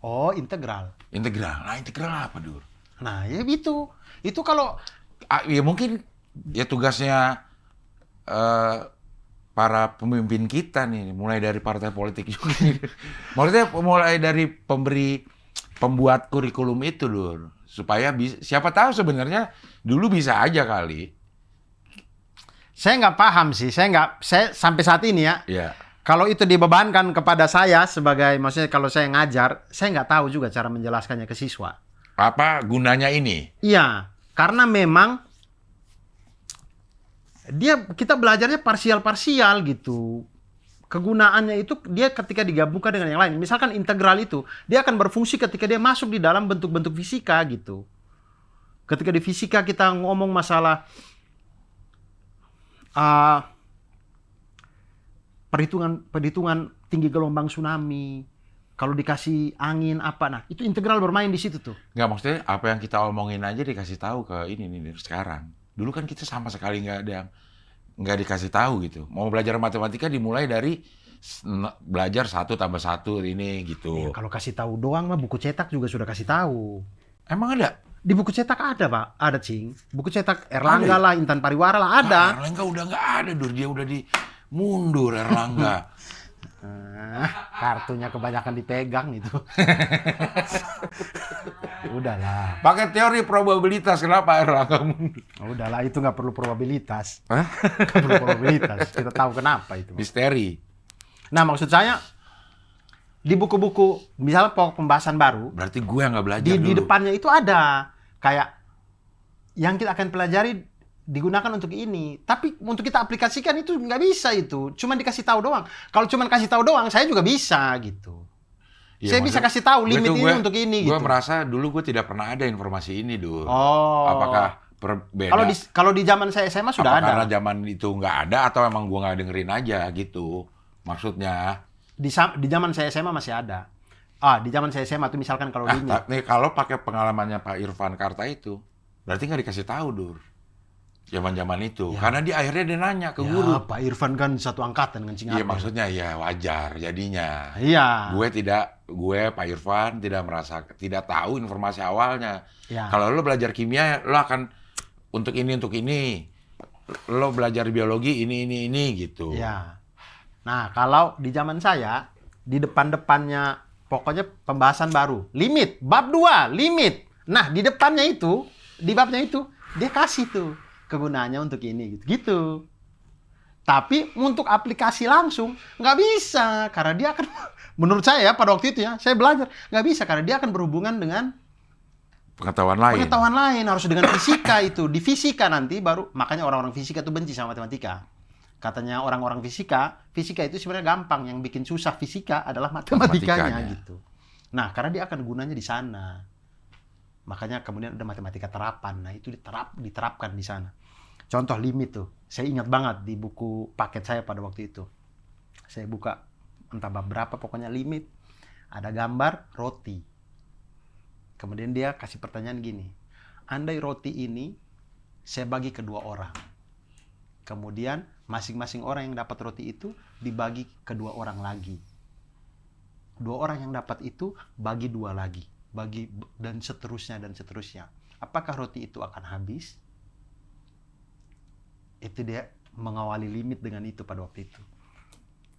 Oh, integral. Integral. Nah, integral apa, Dor? Nah, ya itu. Itu kalau ya mungkin ya tugasnya para pemimpin kita nih, mulai dari partai politik juga. Maksudnya mulai dari pembuat kurikulum itu, Dor. Supaya siapa tahu sebenarnya dulu bisa aja kali. Saya nggak paham sih, saya sampai saat ini ya. Kalau itu dibebankan kepada saya maksudnya kalau saya ngajar, saya nggak tahu juga cara menjelaskannya ke siswa. Apa gunanya ini? Iya, karena memang kita belajarnya parsial-parsial gitu. Kegunaannya itu dia ketika digabungkan dengan yang lain. Misalkan integral itu, dia akan berfungsi ketika dia masuk di dalam bentuk-bentuk fisika gitu. Ketika di fisika kita ngomong masalah perhitungan tinggi gelombang tsunami, kalau dikasih angin apa, nah itu integral bermain di situ tuh. Nggak, maksudnya apa yang kita omongin aja dikasih tahu ke ini sekarang. Dulu kan kita sama sekali nggak dikasih tahu gitu. Mau belajar matematika dimulai dari belajar 1 + 1 ini gitu. Ya, kalau kasih tahu doang mah buku cetak juga sudah kasih tahu. Emang ada? Di buku cetak ada, Pak. Ada, Cing. Buku cetak Erlangga lah, Intan Pariwara lah, ada. Erlangga udah nggak ada, Dur. Dia udah mundur, Erlangga. Kartunya kebanyakan dipegang itu. Udahlah. Pakai teori probabilitas, kenapa Erlangga mundur? Udahlah, itu nggak perlu probabilitas. Nggak perlu probabilitas. Kita tahu kenapa itu. Misteri. Nah, maksud saya, di buku-buku, misalnya pokok pembahasan baru. Berarti gue yang nggak belajar dulu. Di depannya itu ada. Kayak yang kita akan pelajari digunakan untuk ini, tapi untuk kita aplikasikan itu nggak bisa itu, cuma dikasih tahu doang. Kalau cuma kasih tahu doang, saya juga bisa gitu. Ya, saya bisa kasih tahu limit ini untuk ini. Gue gitu. merasa dulu gue tidak pernah ada informasi ini dulu. Oh. Apakah berbeda? Kalau di zaman saya SMA sudah ada. Karena zaman itu nggak ada atau emang gue nggak dengerin aja gitu? Maksudnya? Di zaman saya SMA masih ada. Di zaman saya SMA tuh misalkan kalau nih kalau pakai pengalamannya Pak Irfan Karta itu, berarti nggak dikasih tahu, Dur. Zaman-zaman itu. Ya. Karena akhirnya dia nanya ke Ya, guru. Pak Irfan kan satu angkatan dengan Cing Iya, Abel. maksudnya ya wajar jadinya. Iya. Gue Pak Irfan tidak tahu informasi awalnya. Ya. Kalau lo belajar kimia, lo akan untuk ini. Lo belajar biologi ini gitu. Ya. Nah, kalau di zaman saya, di depan-depannya pokoknya pembahasan baru. Limit, bab 2, limit. Nah, di depannya itu, di babnya itu, dia kasih tuh kegunaannya untuk ini gitu. Tapi untuk aplikasi langsung nggak bisa karena dia akan menurut saya pada waktu itu ya saya belajar nggak bisa karena dia akan berhubungan dengan Pengetahuan lain. harus dengan fisika itu. Di fisika nanti baru makanya orang-orang fisika itu benci sama matematika. Katanya orang-orang fisika itu sebenarnya gampang, yang bikin susah fisika adalah matematikanya gitu. Nah, karena dia akan gunanya di sana. Makanya kemudian ada matematika terapan. Nah, itu diterapkan di sana. Contoh limit tuh. Saya ingat banget di buku paket saya pada waktu itu. Saya buka entah bab berapa pokoknya limit. Ada gambar roti. Kemudian dia kasih pertanyaan gini. Andai roti ini saya bagi ke 2 orang. Kemudian masing-masing orang yang dapat roti itu dibagi ke 2 orang lagi. 2 orang yang dapat itu bagi 2 lagi. Dan seterusnya. Apakah roti itu akan habis? Itu dia mengawali limit dengan itu pada waktu itu.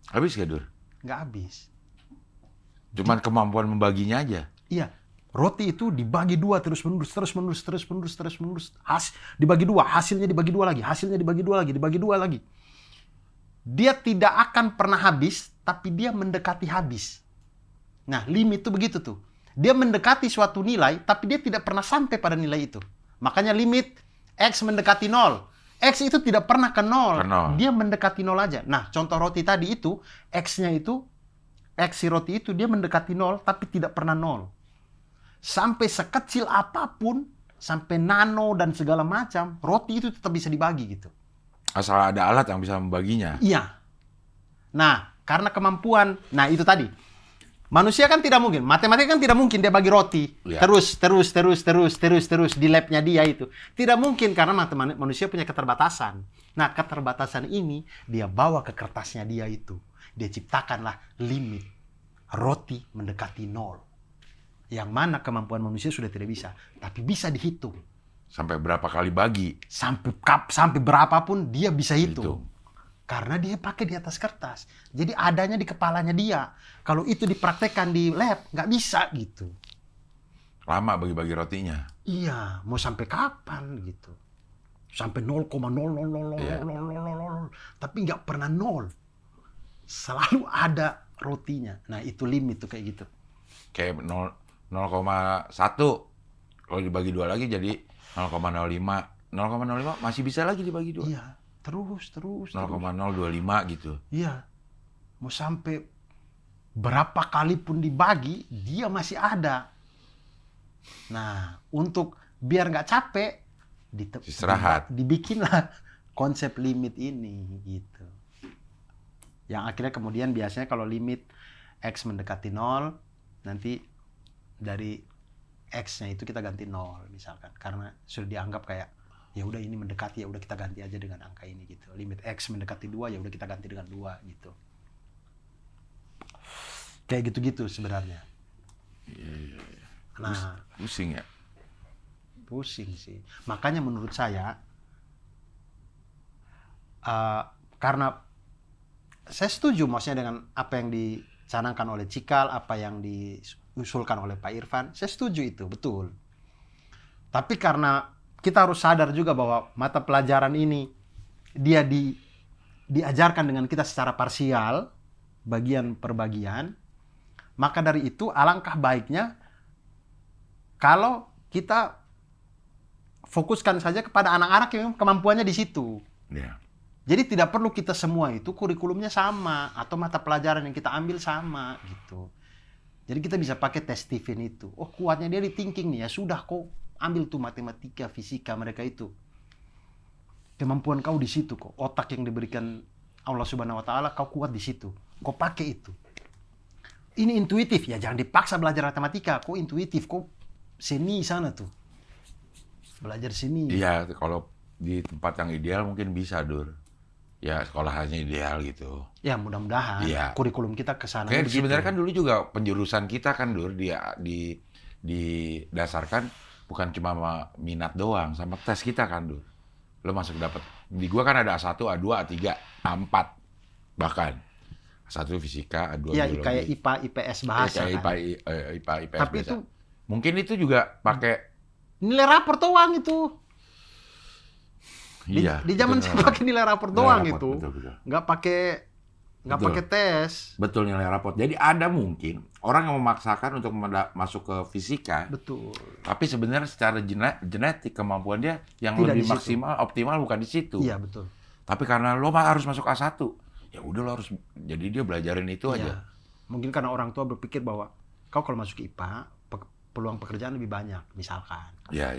Habis gak, Dur? Nggak habis. Cuman kemampuan membaginya aja. Iya, roti itu dibagi 2 terus menerus. Dibagi 2, hasilnya dibagi 2 lagi. Dia tidak akan pernah habis, tapi dia mendekati habis. Nah, limit itu begitu tuh. Dia mendekati suatu nilai, tapi dia tidak pernah sampai pada nilai itu. Makanya limit X mendekati 0. X itu tidak pernah ke 0. Dia mendekati 0 aja. Nah, contoh roti tadi itu, X si roti itu dia mendekati 0, tapi tidak pernah 0. Sampai sekecil apapun, sampai nano dan segala macam, roti itu tetap bisa dibagi gitu. Asal ada alat yang bisa membaginya. Iya. Nah, karena kemampuan, nah itu tadi. Manusia kan tidak mungkin, matematika kan tidak mungkin dia bagi roti Ya. terus di labnya dia itu. Tidak mungkin karena manusia punya keterbatasan. Nah, keterbatasan ini dia bawa ke kertasnya dia itu. Dia ciptakanlah limit roti mendekati 0. Yang mana kemampuan manusia sudah tidak bisa, tapi bisa dihitung. Sampai berapa kali bagi. Sampai berapapun dia bisa hitung. Karena dia pakai di atas kertas. Jadi adanya di kepalanya dia. Kalau itu dipraktekkan di lab, nggak bisa gitu. Lama bagi-bagi rotinya. Iya, mau sampai kapan gitu. Sampai 0,0000000. Tapi nggak pernah 0. Selalu ada rotinya. Nah, itu limit tuh kayak gitu. Kayak 0,1. Kalau dibagi 2 lagi jadi 0,05. 0,05 masih bisa lagi dibagi 2. Iya, terus. 0,025 gitu. Iya. Mau sampai berapa kali pun dibagi, dia masih ada. Nah, untuk biar nggak capek, Istirahat. dibikinlah konsep limit ini gitu. Yang akhirnya kemudian biasanya kalau limit X mendekati 0, nanti dari X-nya itu kita ganti 0 misalkan. Karena sudah dianggap kayak ya udah ini mendekati, ya udah kita ganti aja dengan angka ini gitu. Limit X mendekati 2, ya udah kita ganti dengan 2 gitu. Kayak gitu-gitu sebenarnya. Iya. Nah, Pusing ya. pusing sih. Makanya menurut saya karena saya setuju maksudnya dengan apa yang dicanangkan oleh Cikal, apa yang diusulkan oleh Pak Irfan, saya setuju itu, betul. Tapi karena kita harus sadar juga bahwa mata pelajaran ini dia diajarkan dengan kita secara parsial, bagian per bagian, maka dari itu alangkah baiknya kalau kita fokuskan saja kepada anak-anak yang kemampuannya di situ. Ya. Jadi tidak perlu kita semua itu kurikulumnya sama atau mata pelajaran yang kita ambil sama gitu. Jadi kita bisa pakai tes Stephen itu. Oh, kuatnya dia di thinking nih, ya sudah kok ambil tuh matematika, fisika mereka itu. Kemampuan kau di situ kok. Otak yang diberikan Allah Subhanahu wa taala kau kuat di situ. Kau pakai itu. Ini intuitif ya, jangan dipaksa belajar matematika. Kau intuitif, kau seni sana tuh. Belajar seni. Iya, kalau di tempat yang ideal mungkin bisa, Dur. Ya sekolahnya ideal gitu. Ya mudah-mudahan Iya. kurikulum kita ke sana Kayak begitu. sebenarnya kan dulu juga penjurusan kita kan, Dur, didasarkan bukan cuma sama minat doang, sama tes kita kan, Dur. Lo masuk dapat. Di gua kan ada A1, A2, A3, A4 bahkan. A1 fisika, A2 Iya, biologi. kayak IPA, IPS bahasa Kayak kan. IPA, IPS Tapi biasa. itu Mungkin itu juga pakai nilai rapor doang itu. iya. Di zaman itu saya pakai nilai rapor doang rapor, itu. betul. Nggak pakai Betul. tes. Betul, nilai raport. Jadi ada mungkin orang yang memaksakan untuk masuk ke fisika, Betul. tapi sebenarnya secara genetik kemampuan dia yang Tidak lebih di situ. maksimal, optimal bukan di situ. Iya, betul. Tapi karena lo harus masuk A1, ya udah lo harus, jadi dia belajarin itu Iya. aja. Mungkin karena orang tua berpikir bahwa kau kalau masuk IPA, peluang pekerjaan lebih banyak, misalkan. Ya.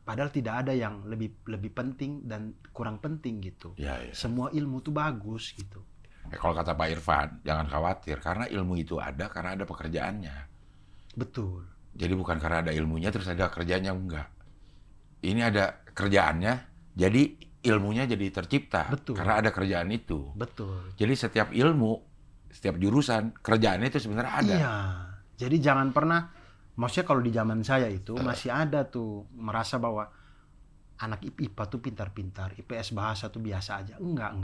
Padahal tidak ada yang lebih penting dan kurang penting gitu. Ya. Semua ilmu tuh bagus gitu. Kalau kata Pak Irfan, jangan khawatir, karena ilmu itu ada karena ada pekerjaannya. Betul. Jadi bukan karena ada ilmunya terus ada kerjanya, enggak. Ini ada kerjaannya, jadi ilmunya jadi tercipta. Betul. Karena ada kerjaan itu. Betul. Jadi setiap ilmu, setiap jurusan, kerjaannya itu sebenarnya ada. Iya. Jadi jangan pernah, maksudnya kalau di zaman saya itu masih ada tuh merasa bahwa anak IPA tuh pintar-pintar, IPS bahasa tuh biasa aja. Enggak.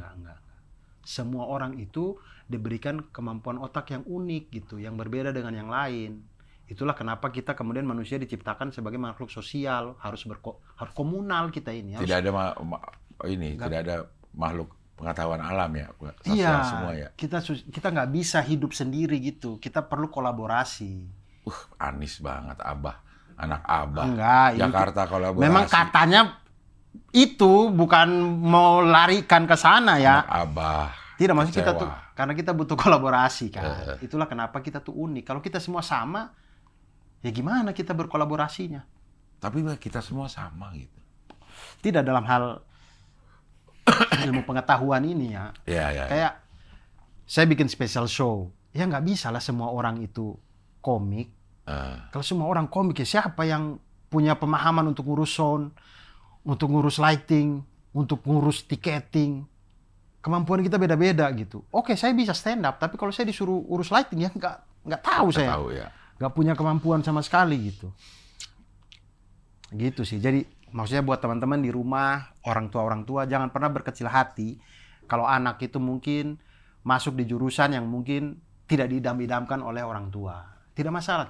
Semua orang itu diberikan kemampuan otak yang unik gitu, yang berbeda dengan yang lain. Itulah kenapa kita kemudian manusia diciptakan sebagai makhluk sosial, harus komunal kita ini. Tidak ada tidak ada makhluk pengetahuan alam ya, sosial Iya, semua ya. kita nggak bisa hidup sendiri gitu. Kita perlu kolaborasi. Anis banget, Abah, anak Abah. Enggak, ini Jakarta kolaborasi. memang katanya itu bukan mau larikan ke sana ya. Anak Abah. Tidak, maksudnya kita kecewa. tuh karena kita butuh kolaborasi kan. Itulah kenapa kita tuh unik. Kalau kita semua sama, ya gimana kita berkolaborasinya? Tapi kita semua sama gitu. Tidak dalam hal ilmu pengetahuan ini ya. Ya. Kayak saya bikin special show, ya nggak bisa lah semua orang itu komik. Kalau semua orang komik, ya siapa yang punya pemahaman untuk ngurus sound, untuk ngurus lighting, untuk ngurus tiketing? Kemampuan kita beda-beda gitu. Oke, saya bisa stand up, tapi kalau saya disuruh urus lighting ya nggak tahu saya. Tahu ya. Nggak punya kemampuan sama sekali gitu. Gitu sih. Jadi maksudnya buat teman-teman di rumah, orang tua jangan pernah berkecil hati kalau anak itu mungkin masuk di jurusan yang mungkin tidak diidam-idamkan oleh orang tua. Tidak masalah.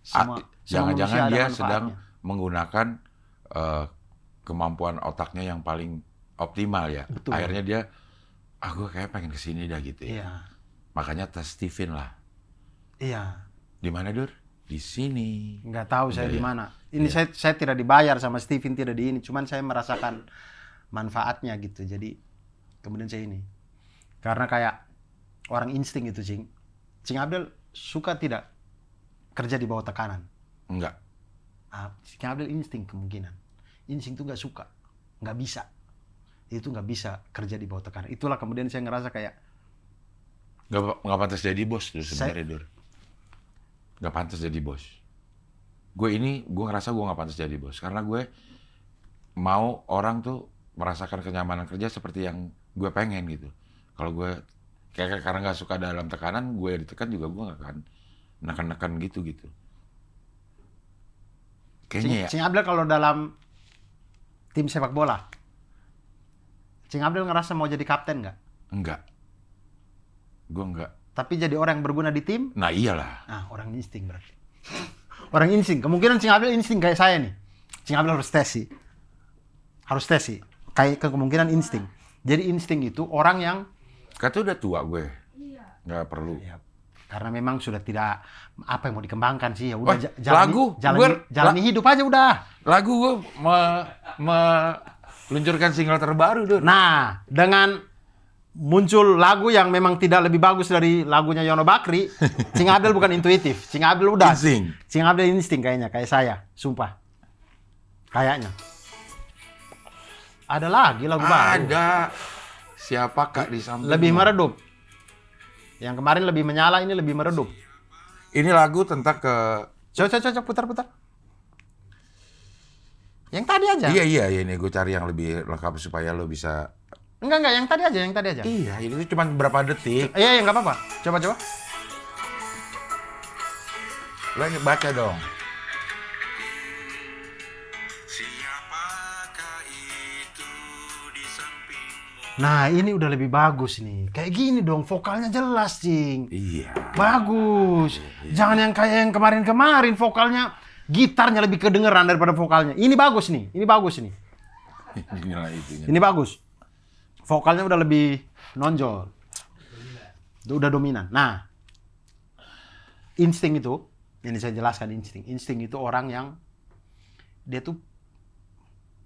Semua Jangan-jangan manusia ada dia manfaatnya. sedang menggunakan kemampuan otaknya yang paling optimal ya. Betul. Akhirnya dia, gue kayak pengen kesini dah gitu ya. Iya. Makanya tes Steven lah. Iya. Di mana, Dur? Di sini. Nggak tahu saya Iya, di iya. mana. Ini saya tidak dibayar sama Steven, tidak di ini. Cuman saya merasakan manfaatnya gitu. Jadi kemudian saya ini. Karena kayak orang insting itu, Cing Abdel suka tidak kerja di bawah tekanan? Enggak. Cing Abdel insting kemungkinan. Insting itu nggak suka. Nggak bisa. Itu nggak bisa kerja di bawah tekanan. Itulah kemudian saya ngerasa kayak Nggak pantas jadi bos tuh sebenarnya, Dur. Nggak pantas jadi bos. Gue ngerasa gue nggak pantas jadi bos. Karena gue mau orang tuh merasakan kenyamanan kerja seperti yang gue pengen gitu. Kalau gue kayak karena nggak suka dalam tekanan, gue ditekan juga gue nggak akan nekan-nekan gitu. Kayaknya ya. Cing Abdel kalau dalam tim sepak bola, Cing Abdel ngerasa mau jadi kapten nggak? Enggak. Gue enggak. Tapi jadi orang yang berguna di tim? Nah iyalah. Nah, orang insting berarti. Orang insting. Kemungkinan Cing Abdel insting kayak saya nih. Cing Abdel harus tes sih. Kayak kemungkinan insting. Jadi insting itu orang yang Kata udah tua gue. Nggak perlu. ya, karena memang sudah tidak apa yang mau dikembangkan sih. Ya udah lagu. jalani hidup aja udah. Lagu gue meluncurkan single terbaru, Dur. Nah, dengan muncul lagu yang memang tidak lebih bagus dari lagunya Yono Bakri, Cing Abdel bukan intuitif. Cing Abdel udah. Insting. Cing Abdel insting kayaknya, kayak saya. Sumpah. Kayaknya. Ada lagi lagu baru. Ada. Siapa kak di samping? Lebih meredup. Yang kemarin lebih menyala, ini lebih meredup. Ini lagu tentang Coba putar. Yang tadi aja. Iya, ini gue cari yang lebih lengkap supaya lo bisa. Enggak, yang tadi aja. Iya, ini cuma berapa detik. Iya, nggak apa-apa. Coba. Lo baca dong. Nah, ini udah lebih bagus nih. Kayak gini dong, vokalnya jelas, Cing. Iya. Bagus. Jangan yang kayak yang kemarin-kemarin, vokalnya, gitarnya lebih kedengeran daripada vokalnya. Ini bagus nih. Inilah itunya. Ini bagus. Vokalnya udah lebih nonjol. Udah dominan. Nah, insting itu, ini saya jelaskan insting. Insting itu orang yang dia tuh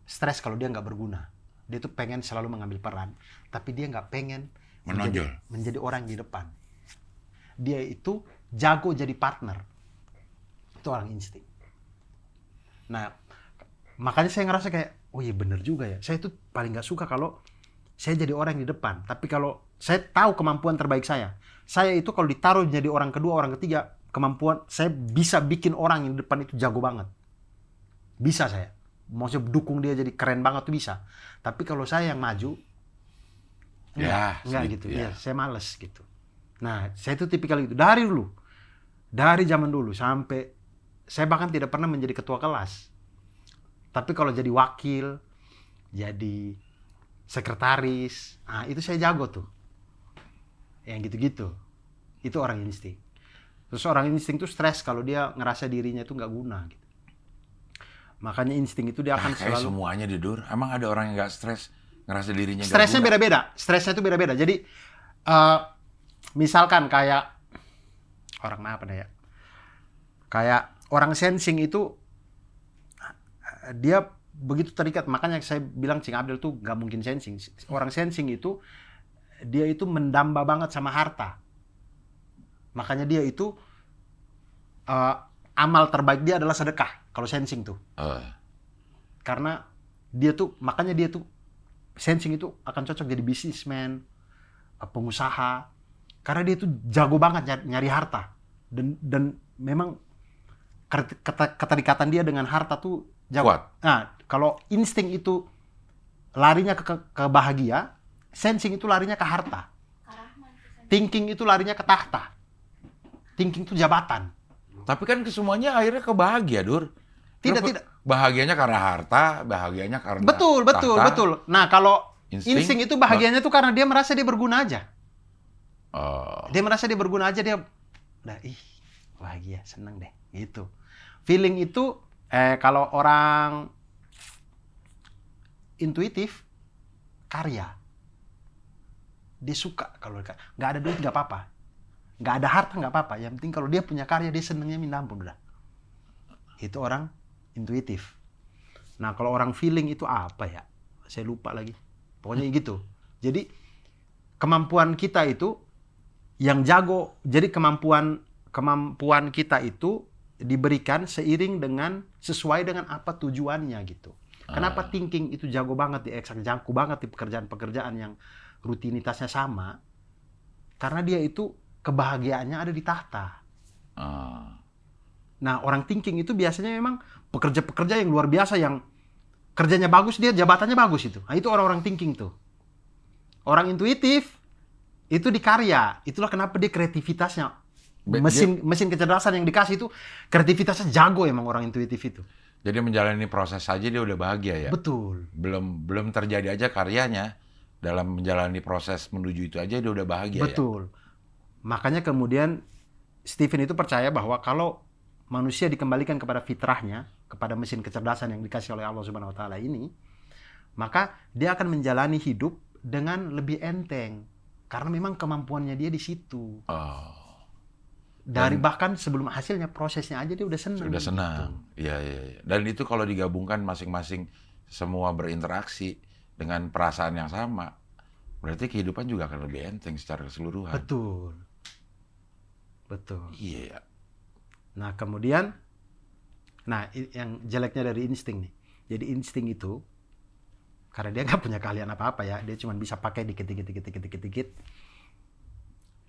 stres kalau dia nggak berguna. Dia tuh pengen selalu mengambil peran, tapi dia nggak pengen menonjol, menjadi orang di depan. Dia itu jago jadi partner. Itu orang insting. Nah, makanya saya ngerasa kayak, oh iya bener juga ya. Saya tuh paling nggak suka kalau saya jadi orang di depan. Tapi kalau saya tahu kemampuan terbaik saya itu kalau ditaruh jadi orang kedua, orang ketiga, kemampuan saya bisa bikin orang yang di depan itu jago banget. Bisa saya. Maksudnya dukung dia jadi keren banget tuh bisa. Tapi kalau saya yang maju, enggak gitu. Ya, saya males gitu. Nah, saya tuh tipikal itu dari dulu. Dari zaman dulu sampai saya bahkan tidak pernah menjadi ketua kelas. Tapi kalau jadi wakil, jadi sekretaris, nah itu saya jago tuh. Yang gitu-gitu. Itu orang insting. Terus orang insting tuh stres kalau dia ngerasa dirinya itu nggak guna gitu. Makanya insting itu dia akan kayak selalu semuanya deh, Dur. Emang ada orang yang nggak stres, ngerasa dirinya nggak stresnya guna? beda-beda. Stresnya itu beda-beda. Jadi misalkan kayak orang apa ya? Kayak orang sensing itu dia begitu terikat. Makanya saya bilang Cing Abdel tuh nggak mungkin sensing. Orang sensing itu dia itu mendamba banget sama harta. Makanya dia itu amal terbaik dia adalah sedekah. Kalau sensing tuh. Karena makanya dia tuh sensing itu akan cocok jadi bisnismen, pengusaha. Karena dia tuh jago banget nyari harta. Dan memang keterikatan dia dengan harta tuh jago. Kuat. Nah, kalau insting itu larinya ke bahagia, sensing itu larinya ke harta. Thinking itu larinya ke tahta. Thinking itu jabatan. Tapi kan kesemuanya akhirnya ke bahagia, Dur. Tidak. Bahagianya karena harta, bahagianya karena Betul. tahta. Nah, kalau Insting, insting itu bahagianya tuh karena dia merasa dia berguna aja. Oh. Dia merasa dia berguna aja, dia udah bahagia, seneng deh, gitu. Feeling itu kalau orang intuitif karya. Dia suka kalau nggak ada duit nggak apa-apa. Nggak ada harta nggak apa-apa. Yang penting kalau dia punya karya, dia senengnya minta ampun udah. Itu orang intuitif. Nah, kalau orang feeling itu apa ya? Saya lupa lagi. Pokoknya gitu. Jadi kemampuan kita itu yang jago. Jadi kemampuan kita itu diberikan seiring dengan sesuai dengan apa tujuannya gitu. Kenapa thinking itu jago banget di eksak, jago banget di pekerjaan-pekerjaan yang rutinitasnya sama? Karena dia itu kebahagiaannya ada di tahta. Nah, orang thinking itu biasanya memang pekerja-pekerja yang luar biasa, yang kerjanya bagus, dia jabatannya bagus itu. Nah, itu orang-orang thinking tuh. Orang intuitif itu di karya. Itulah kenapa dia kreativitasnya. Mesin kecerdasan yang dikasih itu kreativitasnya jago emang orang intuitif itu. Jadi menjalani proses saja dia udah bahagia ya? Betul. Belum terjadi aja karyanya. Dalam menjalani proses menuju itu aja dia udah bahagia. Betul. Makanya kemudian Stephen itu percaya bahwa kalau manusia dikembalikan kepada fitrahnya, kepada mesin kecerdasan yang dikasih oleh Allah Subhanahu wa taala ini, maka dia akan menjalani hidup dengan lebih enteng. Karena memang kemampuannya dia di situ. Dari bahkan sebelum hasilnya, prosesnya aja dia udah senang. Udah senang. Iya. Dan itu kalau digabungkan masing-masing semua berinteraksi dengan perasaan yang sama, berarti kehidupan juga akan lebih enteng secara keseluruhan. Betul. Iya. Nah, kemudian yang jeleknya dari insting nih. Jadi insting itu karena dia nggak punya keahlian apa-apa ya, dia cuma bisa pakai dikit.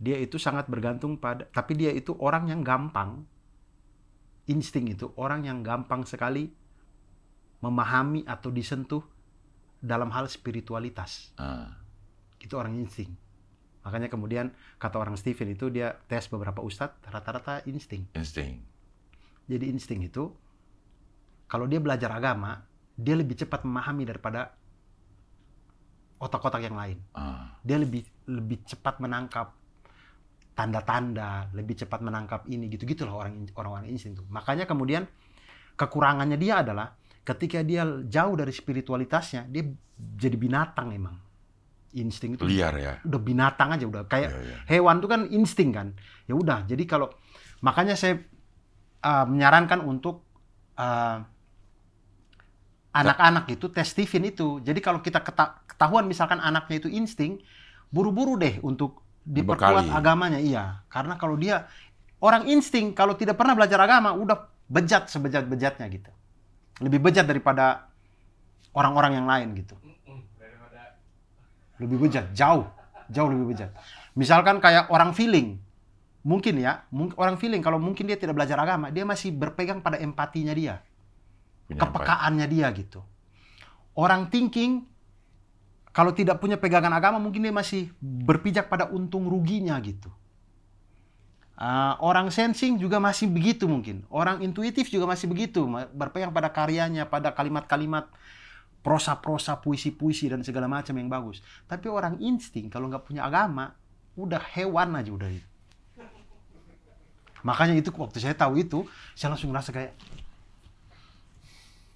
Dia itu sangat bergantung tapi dia itu orang yang gampang. Insting itu orang yang gampang sekali memahami atau disentuh dalam hal spiritualitas. Itu orang insting. Makanya kemudian kata orang Stephen itu dia tes beberapa ustadz, rata-rata insting. Insting. Jadi insting itu, kalau dia belajar agama, dia lebih cepat memahami daripada otak-otak yang lain. Dia lebih cepat menangkap tanda-tanda, lebih cepat menangkap ini, gitu-gitulah orang-orang insting itu. Makanya kemudian kekurangannya dia adalah ketika dia jauh dari spiritualitasnya, dia jadi binatang emang. Insting itu Liar ya. udah binatang aja, udah kayak hewan itu kan insting kan. Ya udah, jadi kalau makanya saya menyarankan untuk anak-anak itu tes Stephen itu. Jadi kalau kita ketahuan misalkan anaknya itu insting, buru-buru deh untuk diperkuat Dibekali. agamanya. Iya, karena kalau dia orang insting, kalau tidak pernah belajar agama, udah bejat sebejat-bejatnya gitu. Lebih bejat daripada orang-orang yang lain gitu. Lebih bejat, jauh lebih bejat. Misalkan kayak orang feeling, mungkin orang feeling kalau mungkin dia tidak belajar agama, dia masih berpegang pada empatinya dia, kepekaannya dia gitu. Orang thinking, kalau tidak punya pegangan agama, mungkin dia masih berpijak pada untung ruginya gitu. Orang sensing juga masih begitu mungkin. Orang intuitif juga masih begitu, berpegang pada karyanya, pada kalimat-kalimat, prosa-prosa, puisi-puisi dan segala macam yang bagus. Tapi orang insting kalau nggak punya agama, udah hewan aja udah itu. Makanya itu waktu saya tahu itu, saya langsung ngerasa kayak,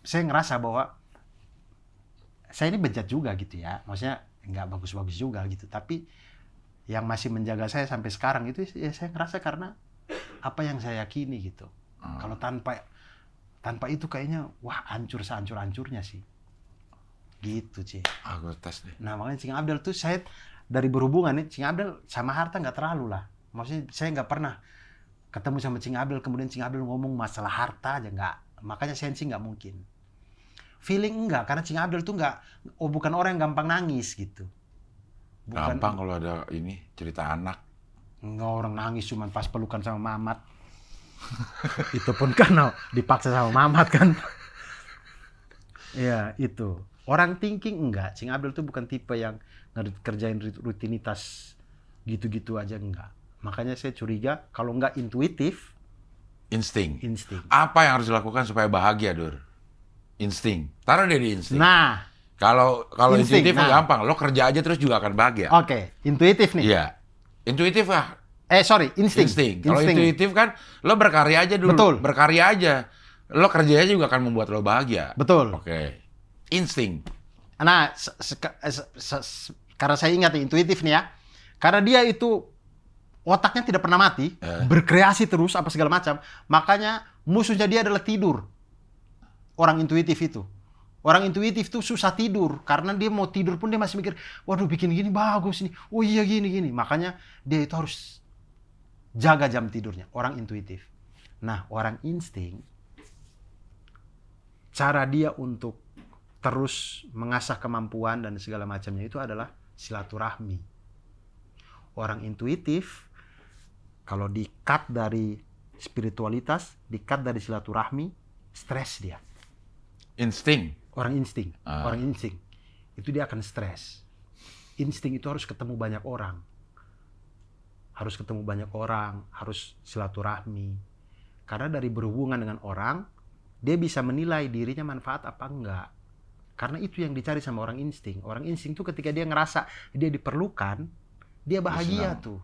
saya ngerasa bahwa saya ini bejat juga gitu ya. Maksudnya nggak bagus-bagus juga gitu. Tapi yang masih menjaga saya sampai sekarang itu ya saya ngerasa karena apa yang saya yakini gitu. Kalau tanpa itu kayaknya wah hancur sehancur-hancurnya sih. Gitu Cing. Aku tes deh. Nah makanya Cing Abdel tuh saya dari berhubungan nih, Cing Abdel sama harta nggak terlalu lah. Maksudnya saya nggak pernah ketemu sama Cing Abdel kemudian Cing Abdel ngomong masalah harta aja nggak. Makanya sensing nggak mungkin. Feeling enggak, karena Cing Abdel tuh bukan orang yang gampang nangis gitu. Gampang kalau ada ini cerita anak. Enggak, orang nangis cuma pas pelukan sama Mamat. Itu pun karena dipaksa sama Mamat kan. Ya itu. Orang thinking enggak. Cing Abdel tuh bukan tipe yang kerjain rutinitas gitu-gitu aja, enggak. Makanya saya curiga kalau enggak intuitif, Insting. Apa yang harus dilakukan supaya bahagia, Dur? Insting. Taruh dia di insting. Nah, Kalau insting, intuitif nah. gampang, lo kerja aja terus juga akan bahagia. Oke, intuitif nih. Iya. Intuitif lah. Insting. Kalau intuitif kan, lo berkarya aja dulu. Betul. Berkarya aja. Lo kerja aja juga akan membuat lo bahagia. Betul. Oke. Insting. Nah, karena saya ingat intuitif nih ya. Karena dia itu otaknya tidak pernah mati, berkreasi terus apa segala macam. Makanya musuhnya dia adalah tidur. Orang intuitif itu. Orang intuitif tuh susah tidur karena dia mau tidur pun dia masih mikir, waduh bikin gini bagus nih. Oh iya gini. Makanya dia itu harus jaga jam tidurnya. Orang intuitif. Nah, orang insting, cara dia untuk terus mengasah kemampuan dan segala macamnya itu adalah silaturahmi. Orang intuitif, kalau di-cut dari spiritualitas, di-cut dari silaturahmi, stres dia. Insting. Orang insting. Itu dia akan stres. Insting itu harus ketemu banyak orang. Harus silaturahmi. Karena dari berhubungan dengan orang, dia bisa menilai dirinya manfaat apa enggak. Karena itu yang dicari sama orang insting. Orang insting tuh ketika dia ngerasa dia diperlukan, dia bahagia tuh.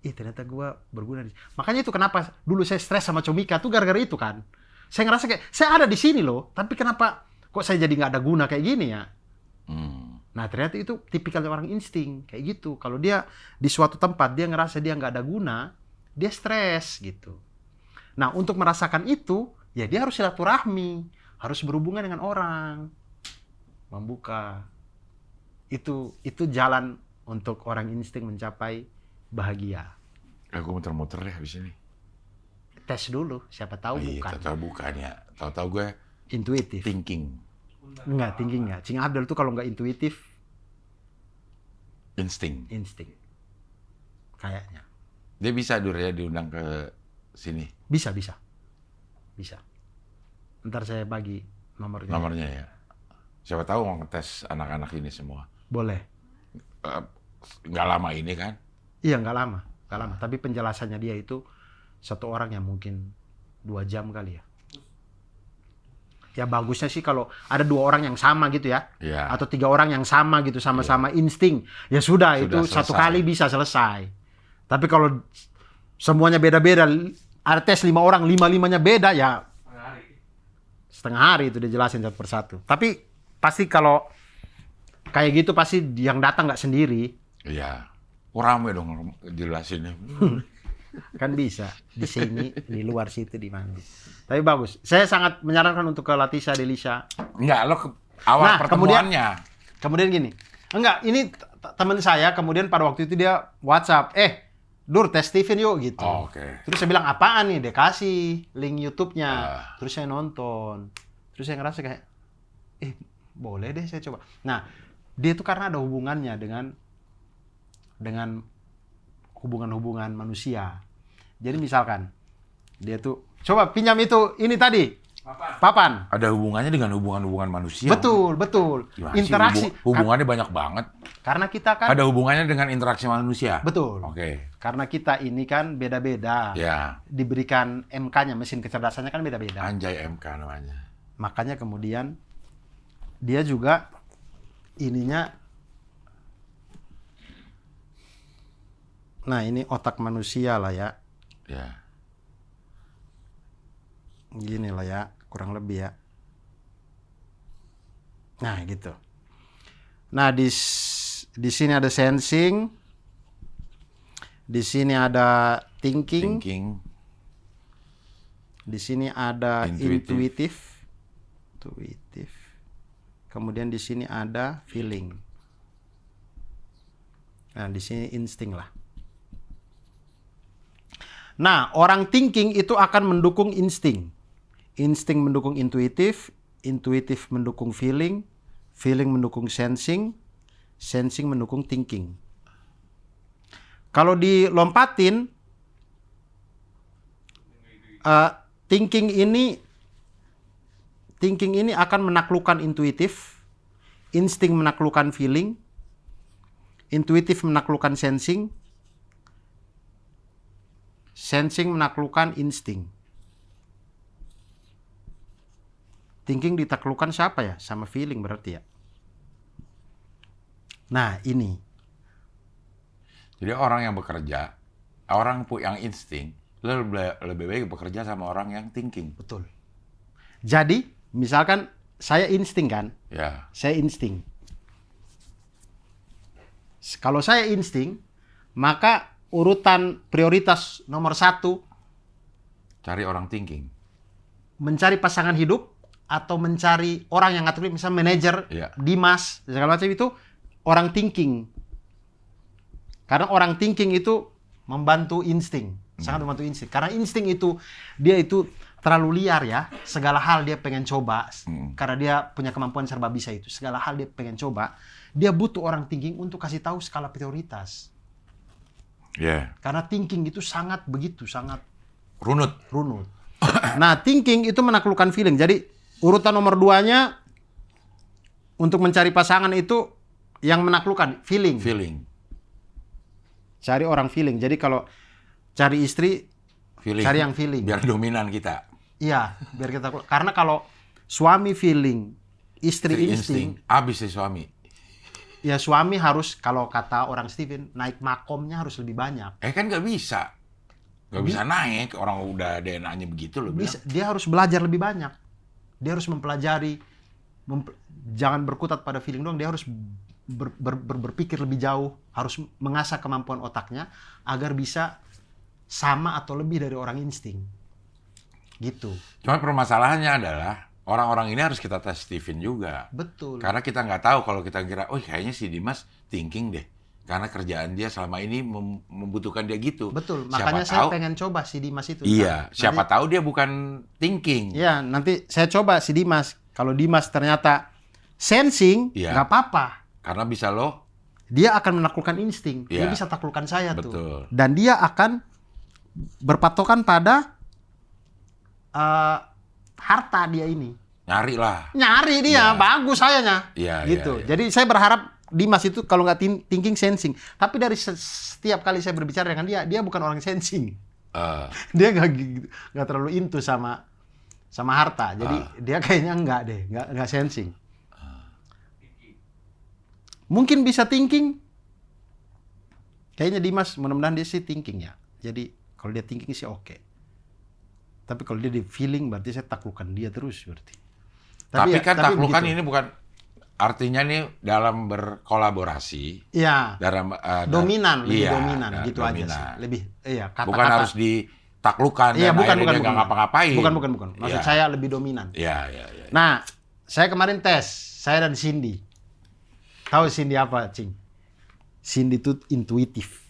Ternyata gue berguna. Makanya itu kenapa dulu saya stres sama Comika tuh gara-gara itu kan. Saya ngerasa kayak, saya ada di sini loh, tapi kenapa kok saya jadi nggak ada guna kayak gini ya? Nah ternyata itu tipikal orang insting, kayak gitu. Kalau dia di suatu tempat, dia ngerasa dia nggak ada guna, dia stres gitu. Nah untuk merasakan itu, ya dia harus silaturahmi, harus berhubungan dengan orang, membuka. Itu jalan untuk orang insting mencapai bahagia. Aku muter-muter deh habis ini. Tes dulu, siapa tahu bukan. Tahu bukan ya. Tahu gue Intuitif. thinking. Enggak, tinggi enggak. Cing Abdel tuh kalau enggak intuitif, Insting. kayaknya. Dia bisa Dur ya diundang ke sini. Bisa. Ntar saya bagi nomornya. Nomornya ya. Siapa tahu mau ngetes anak-anak ini semua. Boleh. Nggak lama ini kan? Iya, nggak lama. Tapi penjelasannya dia itu satu orang yang mungkin 2 jam kali ya. Ya bagusnya sih kalau ada 2 orang yang sama gitu ya. Iya. Atau 3 orang yang sama gitu, sama-sama insting. Ya sudah itu Sudah satu selesai. kali bisa selesai. Tapi kalau semuanya beda-beda, ada tes 5 orang, 5-5-nya beda ya. Setengah hari itu dijelasin satu persatu. Tapi pasti kalau kayak gitu pasti yang datang nggak sendiri. Iya. Rame dong jelasinnya. Kan bisa di sini, di luar situ, di mana. Tapi bagus. Saya sangat menyarankan untuk ke Latisa Delisha. Enggak, lo awal Nah, pertemuannya. Kemudian gini. Enggak, ini teman saya kemudian pada waktu itu dia WhatsApp, Dur, tes Steven yuk gitu. Oh, oke. Terus saya bilang, apaan nih? Dia kasih link YouTube-nya. Ah. Terus saya nonton. Terus saya ngerasa kayak, boleh deh saya coba. Nah, dia itu karena ada hubungannya dengan hubungan-hubungan manusia. Jadi misalkan, dia tuh, coba pinjam ini tadi. Papan. Ada hubungannya dengan hubungan-hubungan manusia. Betul. Gimana sih? Interaksi. Hubungannya banyak banget. Karena kita kan... Ada hubungannya dengan interaksi manusia. Betul. Oke. Karena kita ini kan beda-beda. Ya. Diberikan MK-nya, mesin kecerdasannya kan beda-beda. Anjay MK namanya. Makanya kemudian dia juga ininya, nah ini otak manusia lah ya. Ya. Gini lah ya, kurang lebih ya. Nah gitu. Nah di sini ada sensing, di sini ada thinking, di sini ada intuitive. Kemudian di sini ada feeling. Nah di sini insting lah. Nah orang thinking itu akan mendukung insting. Insting mendukung intuitif, intuitif mendukung feeling, feeling mendukung sensing, sensing mendukung thinking. Kalau dilompatin, thinking ini akan menaklukkan intuitif, insting menaklukkan feeling, intuitif menaklukkan sensing, sensing menaklukkan insting. Thinking ditaklukkan siapa ya? Sama feeling berarti ya. Nah ini. Jadi orang yang bekerja, orang yang insting, lebih baik bekerja sama orang yang thinking. Betul. Jadi misalkan saya insting kan? Ya. Saya insting. Kalau saya insting, maka urutan prioritas nomor 1 Cari orang thinking. mencari pasangan hidup atau mencari orang yang ngatur, misalnya manajer, Iya. Dimas, segala macam itu orang thinking. Karena orang thinking itu membantu insting, sangat membantu insting. Karena insting itu dia itu terlalu liar ya, segala hal dia pengen coba. Karena dia punya kemampuan serba bisa itu, segala hal dia pengen coba. Dia butuh orang thinking untuk kasih tahu skala prioritas. Ya. Karena thinking itu sangat Runut. Nah, thinking itu menaklukkan feeling. Jadi urutan nomor 2-nya untuk mencari pasangan itu yang menaklukkan feeling. Cari orang feeling. Jadi kalau cari istri, cari yang feeling. Biar dominan kita. Iya, biar kita. Karena kalau suami feeling, istri insting, Abis sih suami. ya suami harus, kalau kata orang Steven, naik makomnya harus lebih banyak. Kan nggak bisa. Nggak bisa naik. Orang udah DNA-nya begitu loh. Bisa, dia harus belajar lebih banyak. Dia harus mempelajari, jangan berkutat pada feeling doang. Dia harus berpikir lebih jauh, harus mengasah kemampuan otaknya agar bisa sama atau lebih dari orang insting. Gitu. Cuma permasalahannya adalah orang-orang ini harus kita tes Steven juga. Betul. Karena kita nggak tahu kalau kita kira, kayaknya si Dimas thinking deh. Karena kerjaan dia selama ini membutuhkan dia gitu. Betul. Siapa Makanya saya tahu, pengen coba si Dimas itu. Iya. Nanti, Siapa tahu dia bukan thinking. Iya, nanti saya coba si Dimas. Kalau Dimas ternyata sensing, Iya. nggak apa-apa. Karena bisa loh. Dia akan menaklukkan insting. Dia Iya. bisa taklukkan saya Betul. tuh. Dan dia akan berpatokan pada harta dia ini. Nyari lah. Nyari dia, bagus sayanya. Iya, gitu. iya, iya. Jadi saya berharap Dimas itu kalau nggak thinking sensing, tapi dari setiap kali saya berbicara dengan dia bukan orang sensing. Dia nggak terlalu into sama harta. Jadi dia kayaknya nggak sensing. Mungkin bisa thinking. Kayaknya Dimas mudah-mudahan dia sih thinking ya. Jadi kalau dia thinking sih oke. Tapi kalau dia di feeling berarti saya taklukkan dia terus berarti. Tapi kan taklukan begitu. ini bukan artinya nih dalam berkolaborasi. Iya. Dalam Dominan, lebih iya, dominan gitu aja dominan. sih. Lebih kata-kata. Bukan harus ditaklukan Iya, dan bukan, akhirnya dia bukan. nggak ngapa-ngapain. Bukan. Maksud Iya. saya lebih dominan. Iya. Nah, saya kemarin tes, saya dan Cindy. Tahu Cindy apa, Cing? Cindy itu intuitif.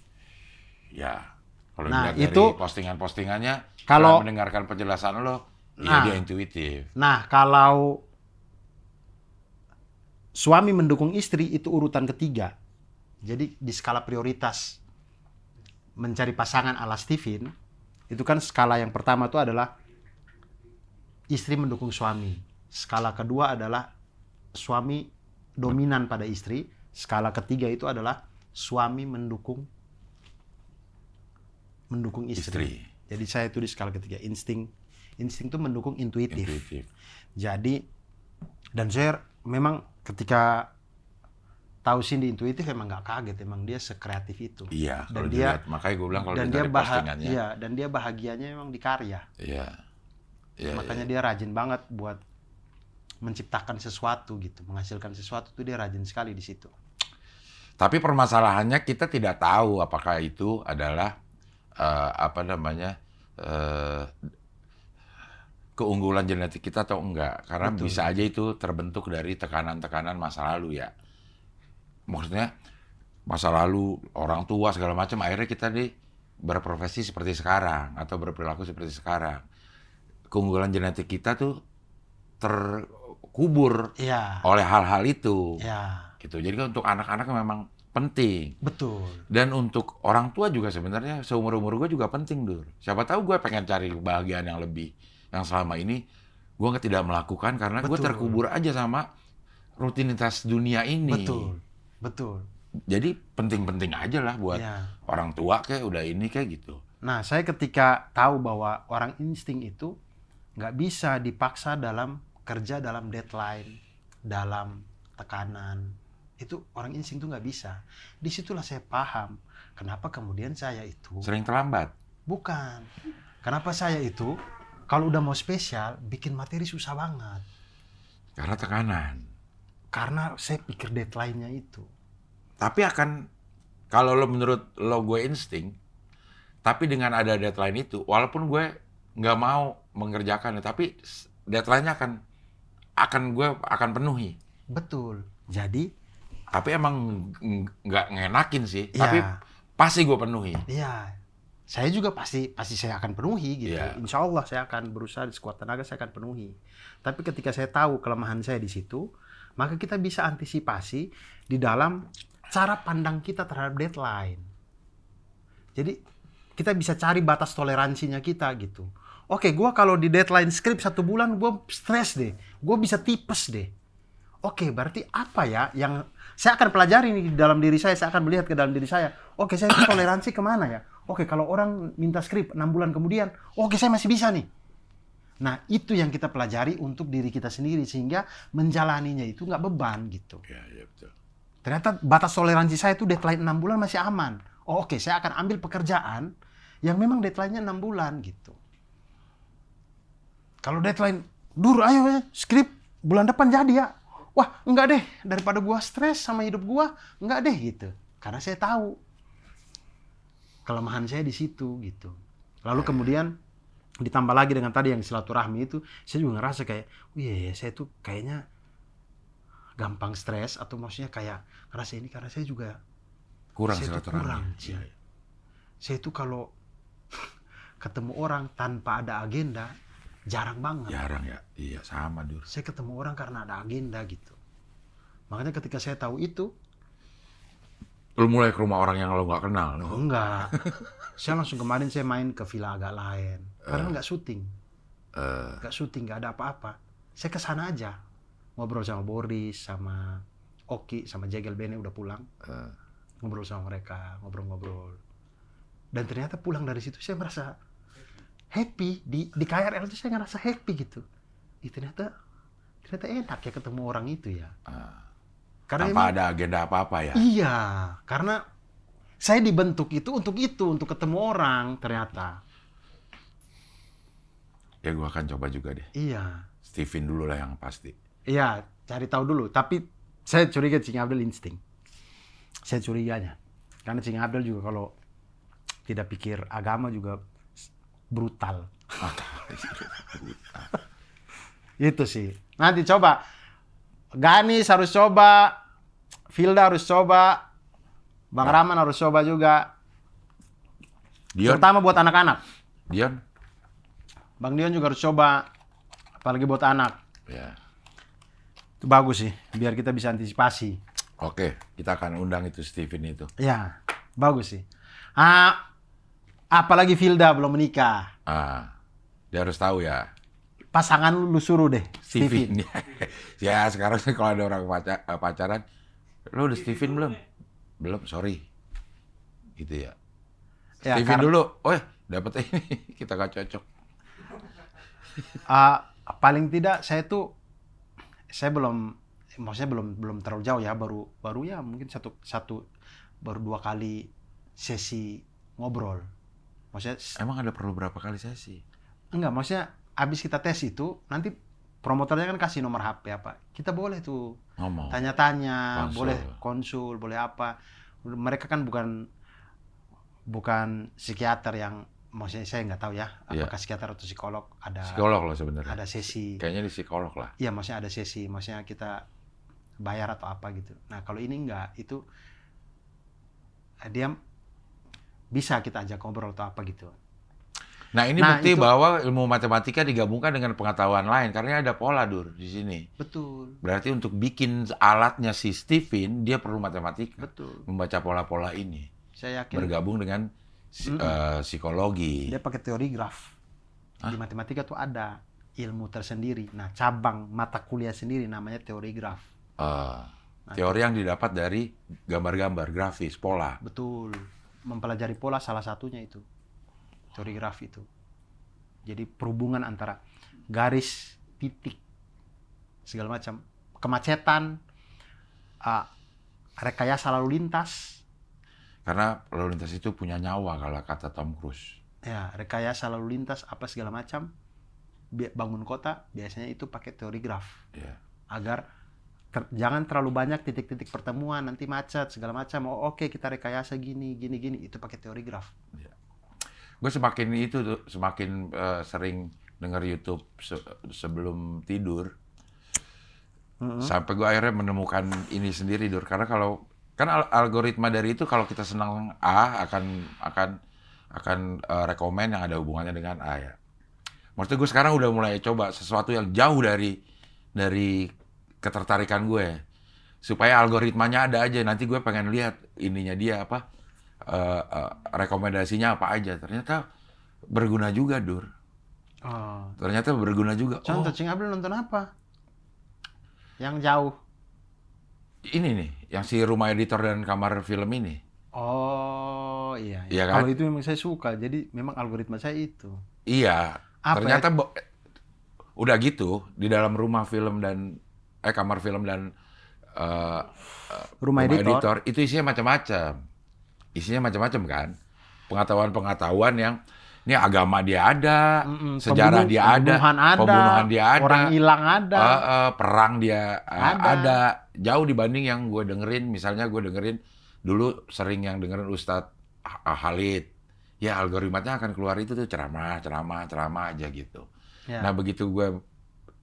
Ya. Kalau Nah, dilihat itu- dari postingan-postingannya, kalau- setelah mendengarkan penjelasan lo, Nah. dia intuitif. Nah, kalau suami mendukung istri itu urutan ketiga. Jadi di skala prioritas mencari pasangan ala Steven, itu kan skala yang pertama itu adalah istri mendukung suami. Skala kedua adalah suami dominan pada istri. Skala ketiga itu adalah suami mendukung istri. Jadi saya itu di skala ketiga, insting itu mendukung intuitif. Jadi dan saya memang ketika tahu Cindy intuitif emang nggak kaget, emang dia sekreatif itu. Iya, Dan kalau dia dilihat, makanya gue bilang kalau dan dilihat dia dari postingannya. Iya, dan dia bahagianya memang di karya. Iya. Makanya dia rajin banget buat menciptakan sesuatu gitu, menghasilkan sesuatu tuh dia rajin sekali di situ. Tapi permasalahannya kita tidak tahu apakah itu adalah keunggulan genetik kita atau enggak. Karena Betul. bisa aja itu terbentuk dari tekanan-tekanan masa lalu ya. Maksudnya masa lalu, orang tua segala macam, akhirnya kita berprofesi seperti sekarang atau berperilaku seperti sekarang. Keunggulan genetik kita tuh terkubur Iya. oleh hal-hal itu. Iya. Gitu. Jadi untuk anak-anak memang penting. Betul. Dan untuk orang tua juga sebenarnya seumur-umur gue juga penting, Dur. Siapa tahu gue pengen cari kebahagiaan yang lebih. Yang selama ini gue tidak melakukan karena gue Betul. terkubur aja sama rutinitas dunia ini. Betul. Jadi penting-penting aja lah buat Iya. orang tua kayak udah ini kayak gitu. Nah, saya ketika tahu bahwa orang insting itu nggak bisa dipaksa dalam kerja, dalam deadline, dalam tekanan. Itu orang insting itu nggak bisa. Disitulah saya paham kenapa kemudian saya itu Sering terlambat. bukan. Kenapa saya itu kalau udah mau spesial bikin materi susah banget. Karena tekanan. Karena saya pikir deadline-nya itu. Tapi kalau menurut lo gue insting, tapi dengan ada deadline itu, walaupun gue nggak mau mengerjakannya, tapi deadline-nya gue akan penuhi. Betul. Jadi, Tapi emang nggak ngenakin sih, Iya. tapi pasti gue penuhi. iya, saya juga pasti saya akan penuhi gitu. Iya. Insya Allah saya akan berusaha sekuat tenaga saya akan penuhi. Tapi ketika saya tahu kelemahan saya di situ, maka kita bisa antisipasi di dalam cara pandang kita terhadap deadline. Jadi kita bisa cari batas toleransinya kita gitu. Oke, gue kalau di deadline skrip 1 bulan gue stres deh, gue bisa tipes deh. Oke, berarti apa ya yang saya akan pelajari nih di dalam diri saya akan melihat ke dalam diri saya. Oke, saya toleransi kemana ya? Oke, kalau orang minta skrip 6 bulan kemudian, oke saya masih bisa nih. Nah, itu yang kita pelajari untuk diri kita sendiri sehingga menjalaninya itu nggak beban gitu. Iya, betul. Ternyata batas toleransi saya itu deadline 6 bulan masih aman. Oh, oke, saya akan ambil pekerjaan yang memang deadline-nya 6 bulan gitu. Kalau deadline, Dur, ayo ya, skrip bulan depan jadi ya. Wah, enggak deh, daripada gua stres sama hidup gua, enggak deh gitu. Karena saya tahu kelemahan saya di situ gitu. Lalu kemudian ditambah lagi dengan tadi yang silaturahmi itu, saya juga ngerasa kayak, iya ya, saya tuh kayaknya gampang stres atau maksudnya kayak ngerasa ini karena saya juga Kurang saya tuh silaturahmi. kurang, Ci. Saya tuh kalau ketemu orang tanpa ada agenda jarang banget. Jarang ya. Iya, sama, Dur. Saya ketemu orang karena ada agenda gitu. Makanya ketika saya tahu itu, Lu mulai ke rumah orang yang lo nggak kenal. oh enggak. Saya langsung kemarin saya main ke villa agak lain. Karena nggak syuting. Nggak syuting, nggak ada apa-apa. Saya ke sana aja. Ngobrol sama Boris, sama Oki, sama Jegel Bene udah pulang. Ngobrol sama mereka, ngobrol-ngobrol. Dan ternyata pulang dari situ saya merasa happy. Di KRL itu saya ngerasa happy gitu. Ternyata enak ya ketemu orang itu ya. Karena Tanpa ada agenda apa-apa ya? Iya, karena saya dibentuk itu, untuk ketemu orang ternyata. Ya gue akan coba juga deh. Iya. Steven dulu lah yang pasti. Iya, cari tahu dulu. Tapi saya curiga Cing Abdel insting. Saya curiganya. Karena Cing Abdel juga kalau tidak pikir agama juga brutal. Itu sih. Nanti coba. Ganis harus coba. Filda harus coba. Bang Rahman harus coba juga. Dion? Terutama buat anak-anak. Dion? Bang Dion juga harus coba. Apalagi buat anak. Ya. Itu bagus sih. Biar kita bisa antisipasi. Oke, kita akan undang itu Steven itu. Ya, bagus sih. Apalagi Filda belum menikah. Dia harus tahu ya. Pasangan lu suruh deh, Steven. Ya sekarang sih kalau ada orang pacaran, lo udah Steven belum? Belum, sorry. Gitu ya. Steven dulu, dapet ini, kita gak cocok. Paling tidak saya belum terlalu jauh ya, baru ya mungkin baru 2 kali sesi ngobrol. Maksudnya Emang ada perlu berapa kali sesi? enggak, maksudnya abis kita tes itu nanti promotornya kan kasih nomor HP apa. Kita boleh tuh Ngomong. tanya-tanya, Konsul. boleh konsul, boleh apa. Mereka kan bukan psikiater yang, maksudnya saya nggak tahu ya apakah psikiater atau psikolog. Psikolog lah sebenarnya. Ada sesi. Kayaknya di psikolog lah. Iya, maksudnya ada sesi, maksudnya kita bayar atau apa gitu. Nah, kalau ini enggak, itu dia bisa kita ajak ngobrol atau apa gitu. Nah, ini bukti bahwa ilmu matematika digabungkan dengan pengetahuan lain karena ada pola di sini. Betul. Berarti untuk bikin alatnya si Steven, dia perlu matematika. Betul. Membaca pola-pola ini. Saya yakin Bergabung dengan psikologi. dia pakai teori graf. Di matematika tuh ada ilmu tersendiri. Nah, cabang mata kuliah sendiri namanya teori graf. Teori yang didapat dari gambar-gambar, grafis, pola. Betul. Mempelajari pola salah satunya itu. Teori graf itu. Jadi perhubungan antara garis, titik, segala macam. Kemacetan, rekayasa lalu lintas. Karena lalu lintas itu punya nyawa kalau kata Tom Cruise. Ya, rekayasa lalu lintas apa segala macam. Bangun kota biasanya itu pakai teori graf. Ya. Agar jangan terlalu banyak titik-titik pertemuan, nanti macet segala macam. Oke, kita rekayasa gini, itu pakai teori graf. Ya. Gue semakin sering denger YouTube sebelum tidur. Sampai gue akhirnya menemukan ini sendiri, karena kalau kan algoritma dari itu kalau kita senang A akan rekomen yang ada hubungannya dengan A ya. Maksudnya gue sekarang udah mulai coba sesuatu yang jauh dari ketertarikan gue, supaya algoritmanya ada aja. Nanti gue pengen lihat ininya dia apa, rekomendasinya apa aja. Ternyata berguna juga, Ternyata berguna juga. Contoh, Cing Abdel nonton apa? Yang jauh. Ini nih, yang si Rumah Editor dan Kamar Film ini. Oh, iya. Iya kan? Kalau itu memang saya suka, jadi memang algoritma saya itu. Iya. Apa ternyata udah gitu di dalam kamar film dan Rumah editor itu isinya macam-macam kan, pengetahuan yang ini agama dia ada, sejarah dia ada, pembunuhan dia ada, orang hilang ada, perang dia ada, jauh dibanding yang gue dengerin. Misalnya gue dengerin dulu sering yang dengerin Ustadz Khalid, ya algoritmanya akan keluar itu tuh ceramah aja gitu. Ya. Nah begitu gue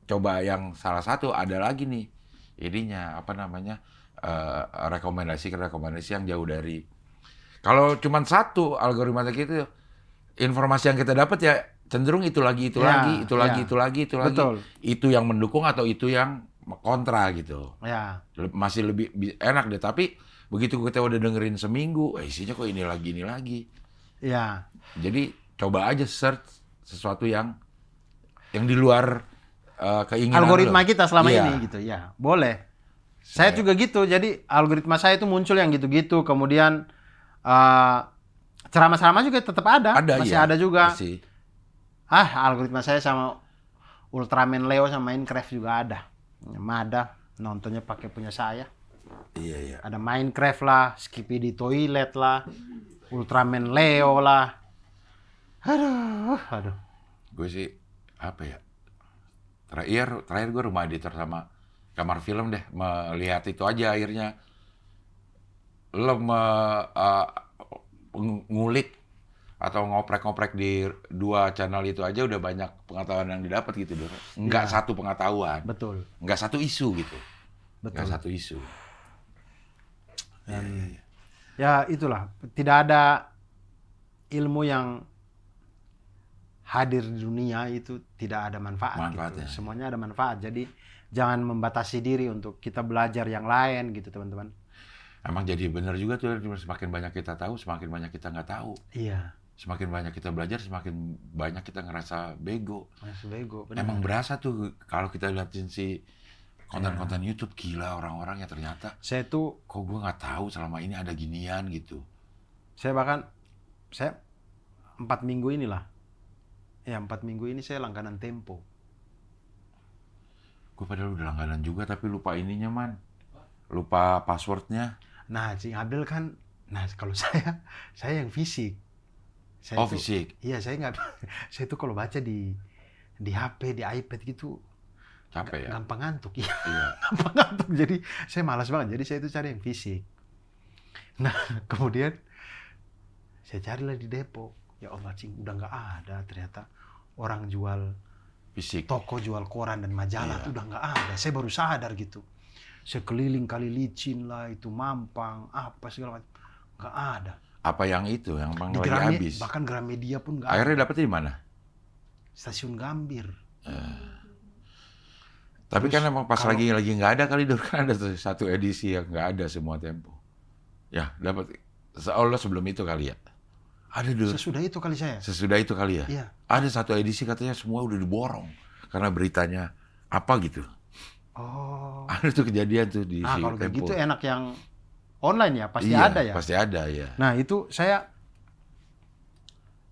coba yang salah satu, ada lagi nih ininya apa namanya, rekomendasi yang jauh dari, kalau cuma satu algoritma gitu, informasi yang kita dapat ya cenderung itu lagi. Betul. Itu yang mendukung atau itu yang kontra gitu. Ya. Masih lebih enak deh. Tapi begitu kita udah dengerin seminggu, isinya kok ini lagi. Ya. Jadi coba aja search sesuatu yang yang di luar keinginan algoritma lo. kita selama Iya. ini gitu ya. Boleh. Saya juga gitu. Jadi algoritma saya itu muncul yang gitu-gitu. Kemudian ceramah-ceramah juga tetap ada. Ada, Masih iya. ada juga. Masih. Algoritma saya sama Ultraman Leo sama Minecraft juga ada. Ada. Nontonnya pakai punya saya. Iya, iya. Ada Minecraft lah, Skippy di toilet lah, Ultraman Leo lah. Aduh. Gue sih apa ya? Terakhir gue rumah editor sama kamar film deh, melihat itu aja akhirnya. Lo ngulik atau ngoprek-ngoprek di 2 channel itu aja udah banyak pengetahuan yang didapat gitu, Dur. Enggak Iya. satu pengetahuan, Betul. enggak satu isu gitu. Betul. Enggak satu isu. Dan ya itulah, tidak ada ilmu yang hadir di dunia itu tidak ada manfaat. Manfaatnya. Gitu. Semuanya ada manfaat. Jadi jangan membatasi diri untuk kita belajar yang lain gitu teman-teman. Emang jadi benar juga tuh, semakin banyak kita tahu, semakin banyak kita nggak tahu. Iya. Semakin banyak kita belajar, semakin banyak kita ngerasa bego. Masih bego. Benar. Emang berasa tuh kalau kita liatin si konten-konten YouTube, gila orang-orang yang ternyata Saya tuh, kok gue nggak tahu selama ini ada ginian gitu. saya 4 minggu inilah. Ya 4 minggu ini saya langganan Tempo. Gue padahal udah langganan juga tapi lupa ininya, Man. Lupa passwordnya. Nah, Cing Abdel kan, kalau saya yang fisik. Saya tuh- Fisik. Iya, saya nggak, saya tuh kalau baca di HP, di iPad gitu, Capek ya? gampang ngantuk. Iya, Iya. gampang ngantuk. Jadi saya malas banget. Jadi saya itu cari yang fisik. Nah, kemudian saya carilah di Depok. Ya Allah, Cing, udah nggak ada ternyata orang jual Fisik. toko jual koran dan majalah Iya. tuh udah nggak ada. Saya baru sadar gitu. Saya keliling kali licin lah, itu Mampang, apa segala macam, nggak ada. Apa yang itu? Yang bang Di lagi habis? bahkan Gramedia pun nggak ada. Akhirnya dapetnya di mana? Stasiun Gambir. Tapi kan emang pas kalau- lagi nggak ada kali, Dur, kan ada tuh 1 edisi yang nggak ada semua Tempo. Ya, dapat. Seolah sebelum itu kali ya. Ada, Dur. Sesudah itu kali saya. Sesudah itu kali ya. Iya. Ada 1 edisi katanya semua udah diborong karena beritanya apa gitu. Oh. Ada tuh kejadian tuh di si Kalau Tempo. begitu enak yang online ya, pasti Iya, ada ya. Pasti ada ya. Nah itu saya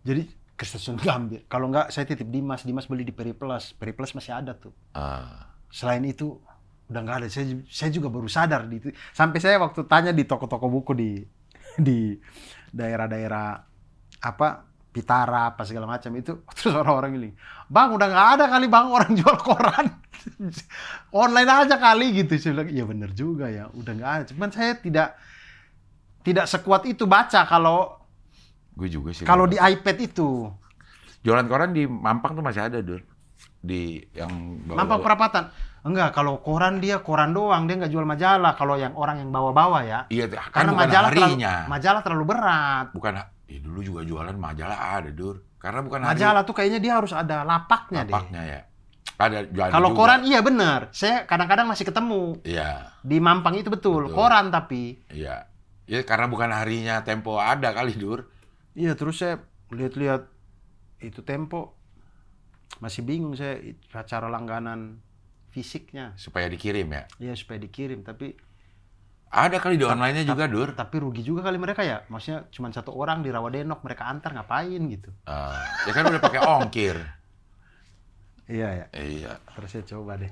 jadi ke stasiun Gambir. Kalau nggak saya titip Dimas beli di Periplus. Periplus masih ada tuh. Ah, Selain itu udah nggak ada. Saya juga baru sadar di itu. Sampai saya waktu tanya di toko-toko buku di daerah-daerah apa Pitara apa segala macam itu, terus orang-orang bilang, "Bang, udah nggak ada kali Bang orang jual koran. Online aja kali," gitu. Saya bilang, "Iya bener juga ya, udah nggak ada." Cuman saya tidak sekuat itu baca gue juga sih. kalau di iPad itu. Jualan koran di Mampang tuh masih ada, Dur. Di yang Mampang Perapatan. Enggak, kalau koran dia koran doang, dia nggak jual majalah. Kalau yang orang yang bawa-bawa ya. Iya, kan Karena bukan harinya. majalah terlalu berat. Bukan, dulu juga jualan majalah ada, Dur. Karena bukan hari Majalah tuh kayaknya dia harus ada lapaknya deh. lapaknya ya. Ada jualan Kalau juga. koran iya bener. Saya kadang-kadang masih ketemu. Iya, Di Mampang itu betul. Betul. Koran tapi. iya. Ya karena bukan harinya Tempo ada kali, Dur. Iya, terus saya lihat-lihat itu Tempo. Masih bingung saya cara langganan fisiknya. Supaya dikirim ya. Iya, supaya dikirim. Tapi Ada kali di online-nya juga, Dur. rugi juga kali mereka ya. Maksudnya cuma 1 orang di Rawadenok, mereka antar ngapain gitu. Ya kan udah pakai ongkir. Iya ya. Iya. Terus saya coba deh.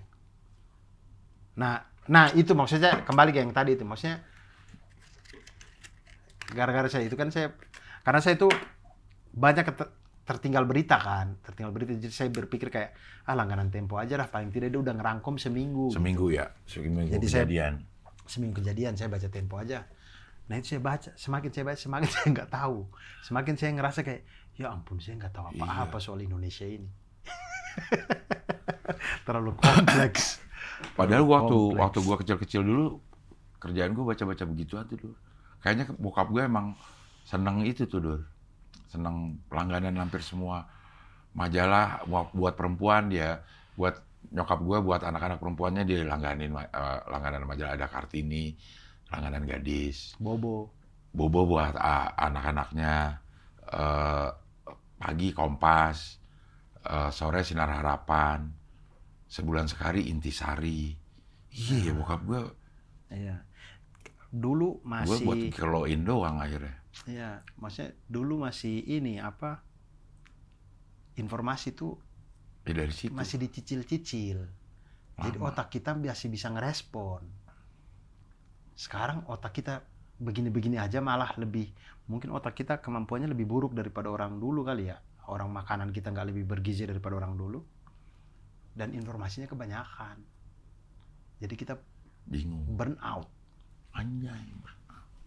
Nah itu maksudnya kembali ke yang tadi itu. Maksudnya gara-gara saya itu kan karena saya itu banyak tertinggal berita kan. Tertinggal berita. Jadi saya berpikir kayak, langganan Tempo aja lah. Paling tidak dia udah ngerangkum seminggu. Seminggu ya. Seminggu Jadi kejadian. Seminggu kejadian saya baca Tempo aja. Nah itu saya baca, semakin saya baca, semakin saya nggak tahu. Semakin saya ngerasa kayak, ya ampun saya nggak tahu apa-apa soal Indonesia ini. Terlalu kompleks. Padahal Kompleks. waktu gua kecil-kecil dulu, kerjaan gua baca-baca begitu aja, Dur. Kayaknya bokap gue emang seneng itu tuh, Dur. Seneng langganan hampir semua majalah buat perempuan dia, buat nyokap gue, buat anak-anak perempuannya dia langganin langganan majalah. Ada Kartini, langganan gadis, Bobo. buat anak-anaknya, pagi Kompas, sore Sinar Harapan, sebulan sekali Intisari. Iya, bokap gue Iya. Dulu buat masih keloin doang akhirnya. iya, maksudnya dulu masih ini apa? Informasi tuh Ya dari situ. masih dicicil-cicil. Jadi Lama. otak kita masih bisa ngerespon. Sekarang otak kita begini-begini aja malah lebih, mungkin otak kita kemampuannya lebih buruk daripada orang dulu kali ya. Orang makanan kita nggak lebih bergizi daripada orang dulu. Dan informasinya kebanyakan. Jadi kita Bingung. burn out. Anjay.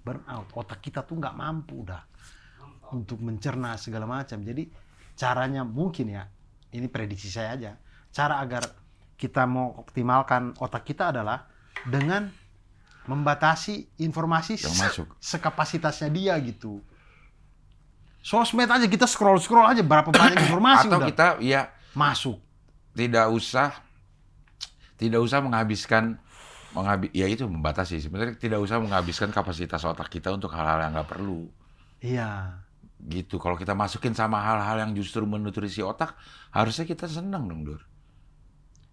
Burn out. Otak kita tuh nggak mampu udah untuk mencerna segala macam. Jadi caranya mungkin ya, ini prediksi saya aja. Cara agar kita mau optimalkan otak kita adalah dengan membatasi informasi Yang masuk. sekapasitasnya dia gitu. Sosmed aja kita scroll aja berapa banyak informasi Atau udah kita ya masuk. tidak usah menghabiskan ya itu membatasi. Sebenarnya tidak usah menghabiskan kapasitas otak kita untuk hal-hal yang nggak perlu. Iya. Gitu. Kalau kita masukin sama hal-hal yang justru menutrisi otak, harusnya kita senang dong, Dur.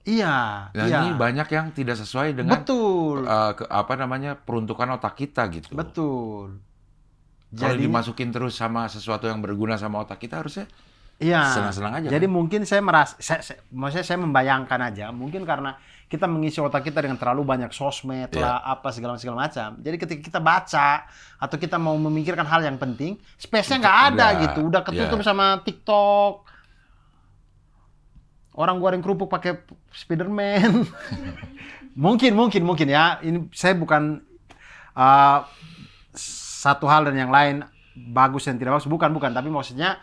Iya. Nah, iya. ini banyak yang tidak sesuai dengan Betul. peruntukan otak kita gitu. Betul. Kalau Jadinya- dimasukin terus sama sesuatu yang berguna sama otak kita, harusnya Iya. senang-senang aja, Jadi kan? mungkin maksudnya saya membayangkan aja, mungkin karena kita mengisi otak kita dengan terlalu banyak sosmed Iya. lah, apa segala macam. Jadi ketika kita baca atau kita mau memikirkan hal yang penting, space-nya nggak ada Nggak, gitu, udah ketutup iya. sama TikTok. Orang goreng kerupuk pakai Spiderman. mungkin ya. Ini saya bukan satu hal dan yang lain bagus dan tidak bagus, bukan. Tapi maksudnya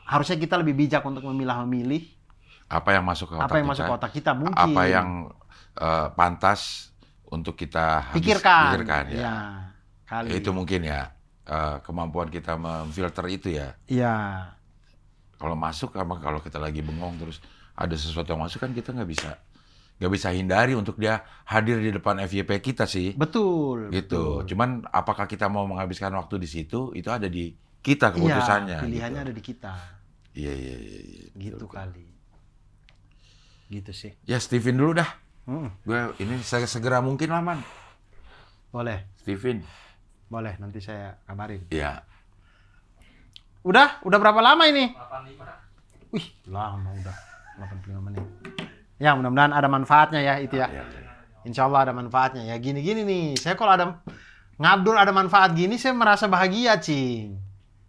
harusnya kita lebih bijak untuk memilah-memilih Apa yang masuk ke otak apa yang kita, masuk ke otak kita mungkin. apa yang pantas untuk kita pikirkan. pikirkan ya. Iya, kali. Itu mungkin ya kemampuan kita memfilter itu ya. Iya. Kalau masuk, apa kalau kita lagi bengong terus ada sesuatu yang masuk, kan kita nggak bisa hindari untuk dia hadir di depan FYP kita sih. Betul. Gitu. betul. Cuman apakah kita mau menghabiskan waktu di situ, itu ada di kita keputusannya. Iya, pilihannya gitu. ada di kita. Iya. Gitu Betul. kali. Gitu sih. Ya Steven dulu dah. Hmm, Gue ini segera mungkin lah, Man. boleh. Steven. Boleh, nanti saya kabarin. Iya. Udah berapa lama ini? 85. Wih, lama udah. 85 menit. Ya, mudah-mudahan ada manfaatnya ya itu ya. Iya. Insya Allah ada manfaatnya ya. Gini-gini nih, saya kalau ada ngabdul ada manfaat gini, saya merasa bahagia, Cing.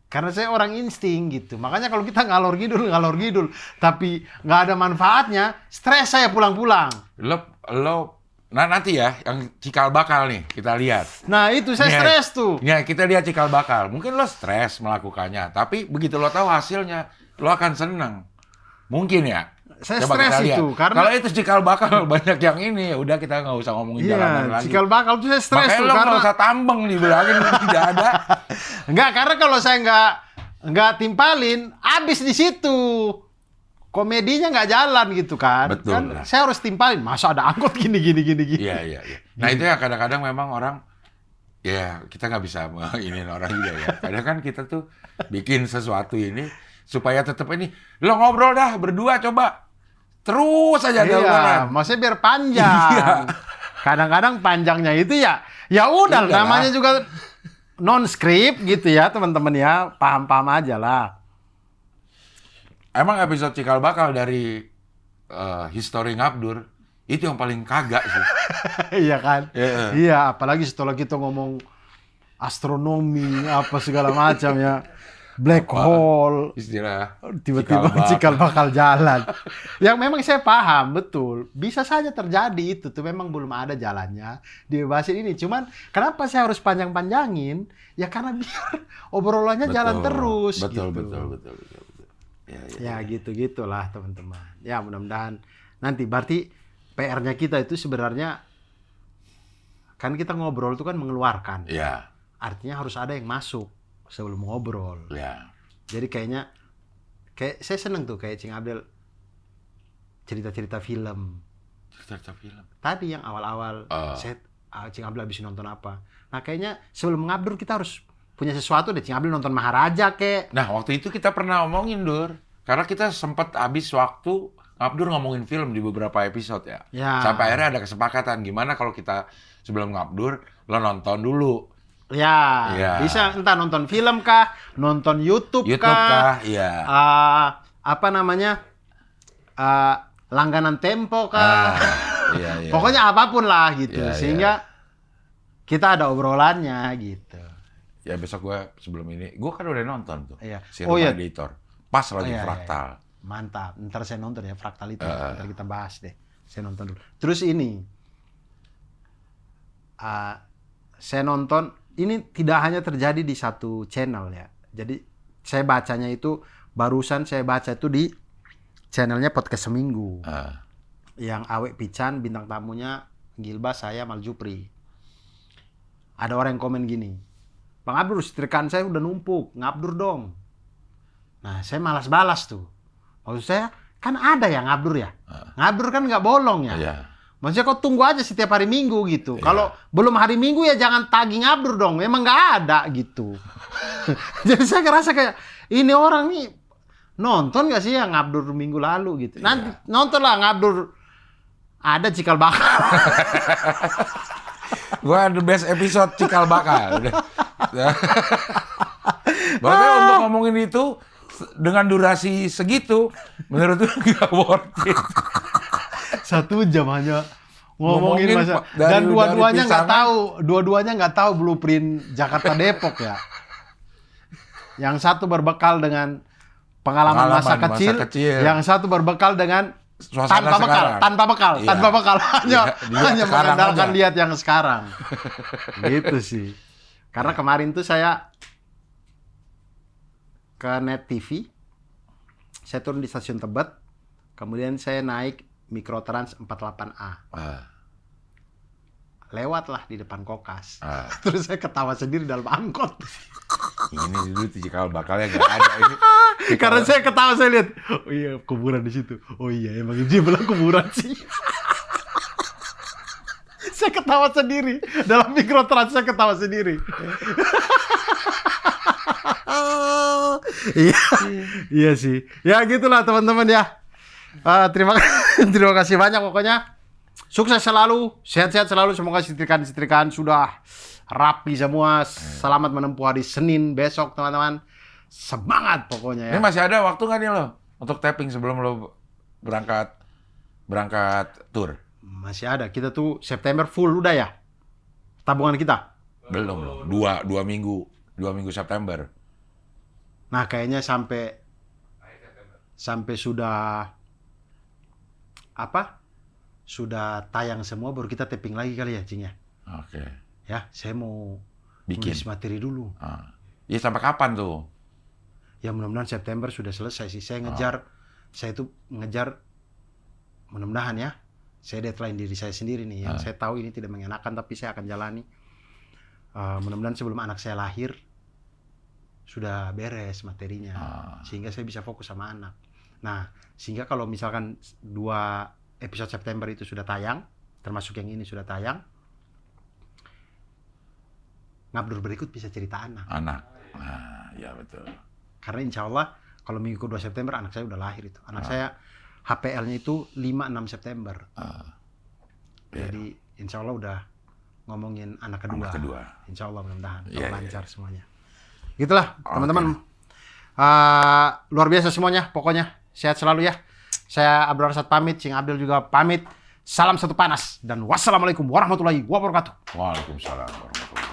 Karena saya orang insting gitu. Makanya kalau kita ngalor ngidul, tapi nggak ada manfaatnya, stres saya pulang-pulang. Nah nanti ya, yang cikal bakal nih, kita lihat. Nah itu saya Nih, stres tuh. Ya, kita lihat cikal bakal. Mungkin lo stres melakukannya, tapi begitu lo tahu hasilnya, lo akan seneng. Mungkin ya. Saya Coba stres kita lihat. itu, karena- Kalau itu cikal bakal banyak yang ini, ya udah kita nggak usah ngomongin jalanan Iya, lagi. cikal bakal tuh saya stres Makanya tuh lo nggak karena usah tambeng dibilangin tidak ada. Enggak, karena kalau saya nggak timpalin, habis di situ. Komedinya nggak jalan gitu kan. Betul. Kan saya harus timpalin. Masa ada angkot gini. Iya. Nah itu ya kadang-kadang memang orang, ya kita nggak bisa iniin orang juga ya. Kadang kan kita tuh bikin sesuatu ini supaya tetap ini, lo ngobrol dah berdua coba. Terus aja ada Iya, obrolan. maksudnya biar panjang. Iya. Kadang-kadang panjangnya itu ya udah Iyalah. namanya juga non script gitu ya teman-teman ya, paham-paham aja lah. Emang episode cikal bakal dari History Ngabdur itu yang paling kagak sih. Iya kan? Iya. Iya, apalagi setelah kita ngomong astronomi apa segala macam ya. Black hole, Istilah tiba-tiba cikal bakal jalan. Yang memang saya paham betul, bisa saja terjadi itu tuh memang belum ada jalannya dibebasin ini. Cuman kenapa saya harus panjang-panjangin? Ya karena biar obrolannya jalan terus. Betul. gitu. Ya. Ya gitu-gitulah teman-teman. Ya mudah-mudahan nanti berarti PR-nya kita itu sebenarnya kan kita ngobrol itu kan mengeluarkan. Ya. Artinya harus ada yang masuk sebelum ngobrol. Ya. Jadi kayak saya seneng tuh kayak Cing Abdel cerita-cerita film. Cerita film. Tadi yang awal-awal Cing Abdel habis nonton apa. Nah kayaknya sebelum ngabdur kita harus punya sesuatu deh. Cing Abdel nonton Maharaja kek. Nah waktu itu kita pernah omongin, Dur. Karena kita sempat habis waktu Ngabdur ngomongin film di beberapa episode ya. Ya. Sampai akhirnya ada kesepakatan gimana kalau kita sebelum Ngabdur lo nonton dulu. Ya, Iya. bisa entah nonton film kah, nonton YouTube kah, Iya. apa namanya, langganan Tempo kah, Iya, iya. pokoknya apapun lah gitu, Iya, sehingga kita ada obrolannya gitu. Ya besok gue sebelum ini, gue kan udah nonton tuh. Iya. Si Oh, Rumah iya. Editor. Pas lagi Iya, Fraktal. iya. Mantap, ntar saya nonton ya Fraktal itu, ntar kita bahas deh. Saya nonton dulu. Terus ini, saya nonton, ini tidak hanya terjadi di satu channel ya. Jadi saya bacanya itu, barusan saya baca itu di channelnya Podcast Seminggu. Yang Awek Pican, bintang tamunya Gilbas, saya, Maljupri. Ada orang yang komen gini, Bang Abdur, setrikaan saya udah numpuk, ngabdur dong. Nah, saya malas balas tuh. Maksud saya, kan ada yang ngabdur ya. Ngabdur kan nggak bolong ya. Iya. Maksudnya kau tunggu aja setiap hari Minggu gitu. Kalau belum hari Minggu ya jangan tagih ngabdur dong. Memang nggak ada gitu. Jadi saya ngerasa kayak, ini orang nih nonton nggak sih yang ngabdur minggu lalu gitu. Nanti nonton lah ngabdur. Ada cikal bakal. Gua the best episode Cikal Bakal. Makanya untuk ngomongin itu dengan durasi segitu, menurut gue nggak worth it. 1 jam hanya ngomongin Ngomongin masa. dari- Dan dua-duanya dari nggak pisangan. tahu, dua-duanya nggak tahu blueprint Jakarta Depok ya. Yang satu berbekal dengan pengalaman masa Pengalaman masa kecil, kecil. yang satu berbekal dengan Suasana tanpa bekal, sekarang. tanpa bekal, Iya. tanpa bekal, hanya Iya, dilihat hanya sekarang mengandalkan aja. lihat yang sekarang. Gitu sih. Karena kemarin tuh saya ke Net TV, saya turun di stasiun Tebet, kemudian saya naik Mikrotrans 48A. Lewatlah di depan Kokas. Terus saya ketawa sendiri dalam angkot. Ini dulu tuh Cikal Bakalnya nggak ada ini. Karena saya ketawa, saya lihat, oh iya kuburan di situ. Oh iya emang dia bilang kuburan sih. Saya ketawa sendiri dalam Mikrotrans, saya ketawa sendiri. Iya, iya sih. Ya gitulah teman-teman ya. Terima kasih banyak pokoknya. Sukses selalu, sehat-sehat selalu. Semoga setrikaan-setrikaan sudah rapi semua. Selamat menempuh hari Senin besok teman-teman. Semangat pokoknya ya. Ini masih ada waktu nggak nih lo untuk tapping sebelum lo berangkat tour? Masih ada. Kita tuh September full udah ya. Tabungan kita. Belum loh. Dua minggu September. Nah, kayaknya sampai sudah sudah tayang semua baru kita tapping lagi kali ya, Cing ya. Oke. Ya, saya mau Bikin. nulis materi dulu. Ya sampai kapan tuh? Ya mudah-mudahan September sudah selesai sih. Saya itu ngejar mudah-mudahan ya. Saya deadline diri saya sendiri nih. Yang saya tahu ini tidak mengenakan tapi saya akan jalani. Mudah-mudahan sebelum anak saya lahir sudah beres materinya. Sehingga saya bisa fokus sama anak. Nah, sehingga kalau misalkan 2 episode September itu sudah tayang, termasuk yang ini sudah tayang, ngabdur berikut bisa cerita anak. Nah, ya betul. Karena insya Allah kalau minggu ke-2 September anak saya udah lahir itu. Anak saya HPL-nya itu 5-6 September. Jadi insya Allah udah ngomongin anak kedua. Insya Allah mudah-mudahan lancar semuanya. Gitulah teman-teman. Luar biasa semuanya. Pokoknya sehat selalu ya. Saya Abdul Arsad pamit, Cing Abdul juga pamit. Salam satu panas dan wassalamualaikum warahmatullahi wabarakatuh. Waalaikumsalam warahmatullahi wabarakatuh.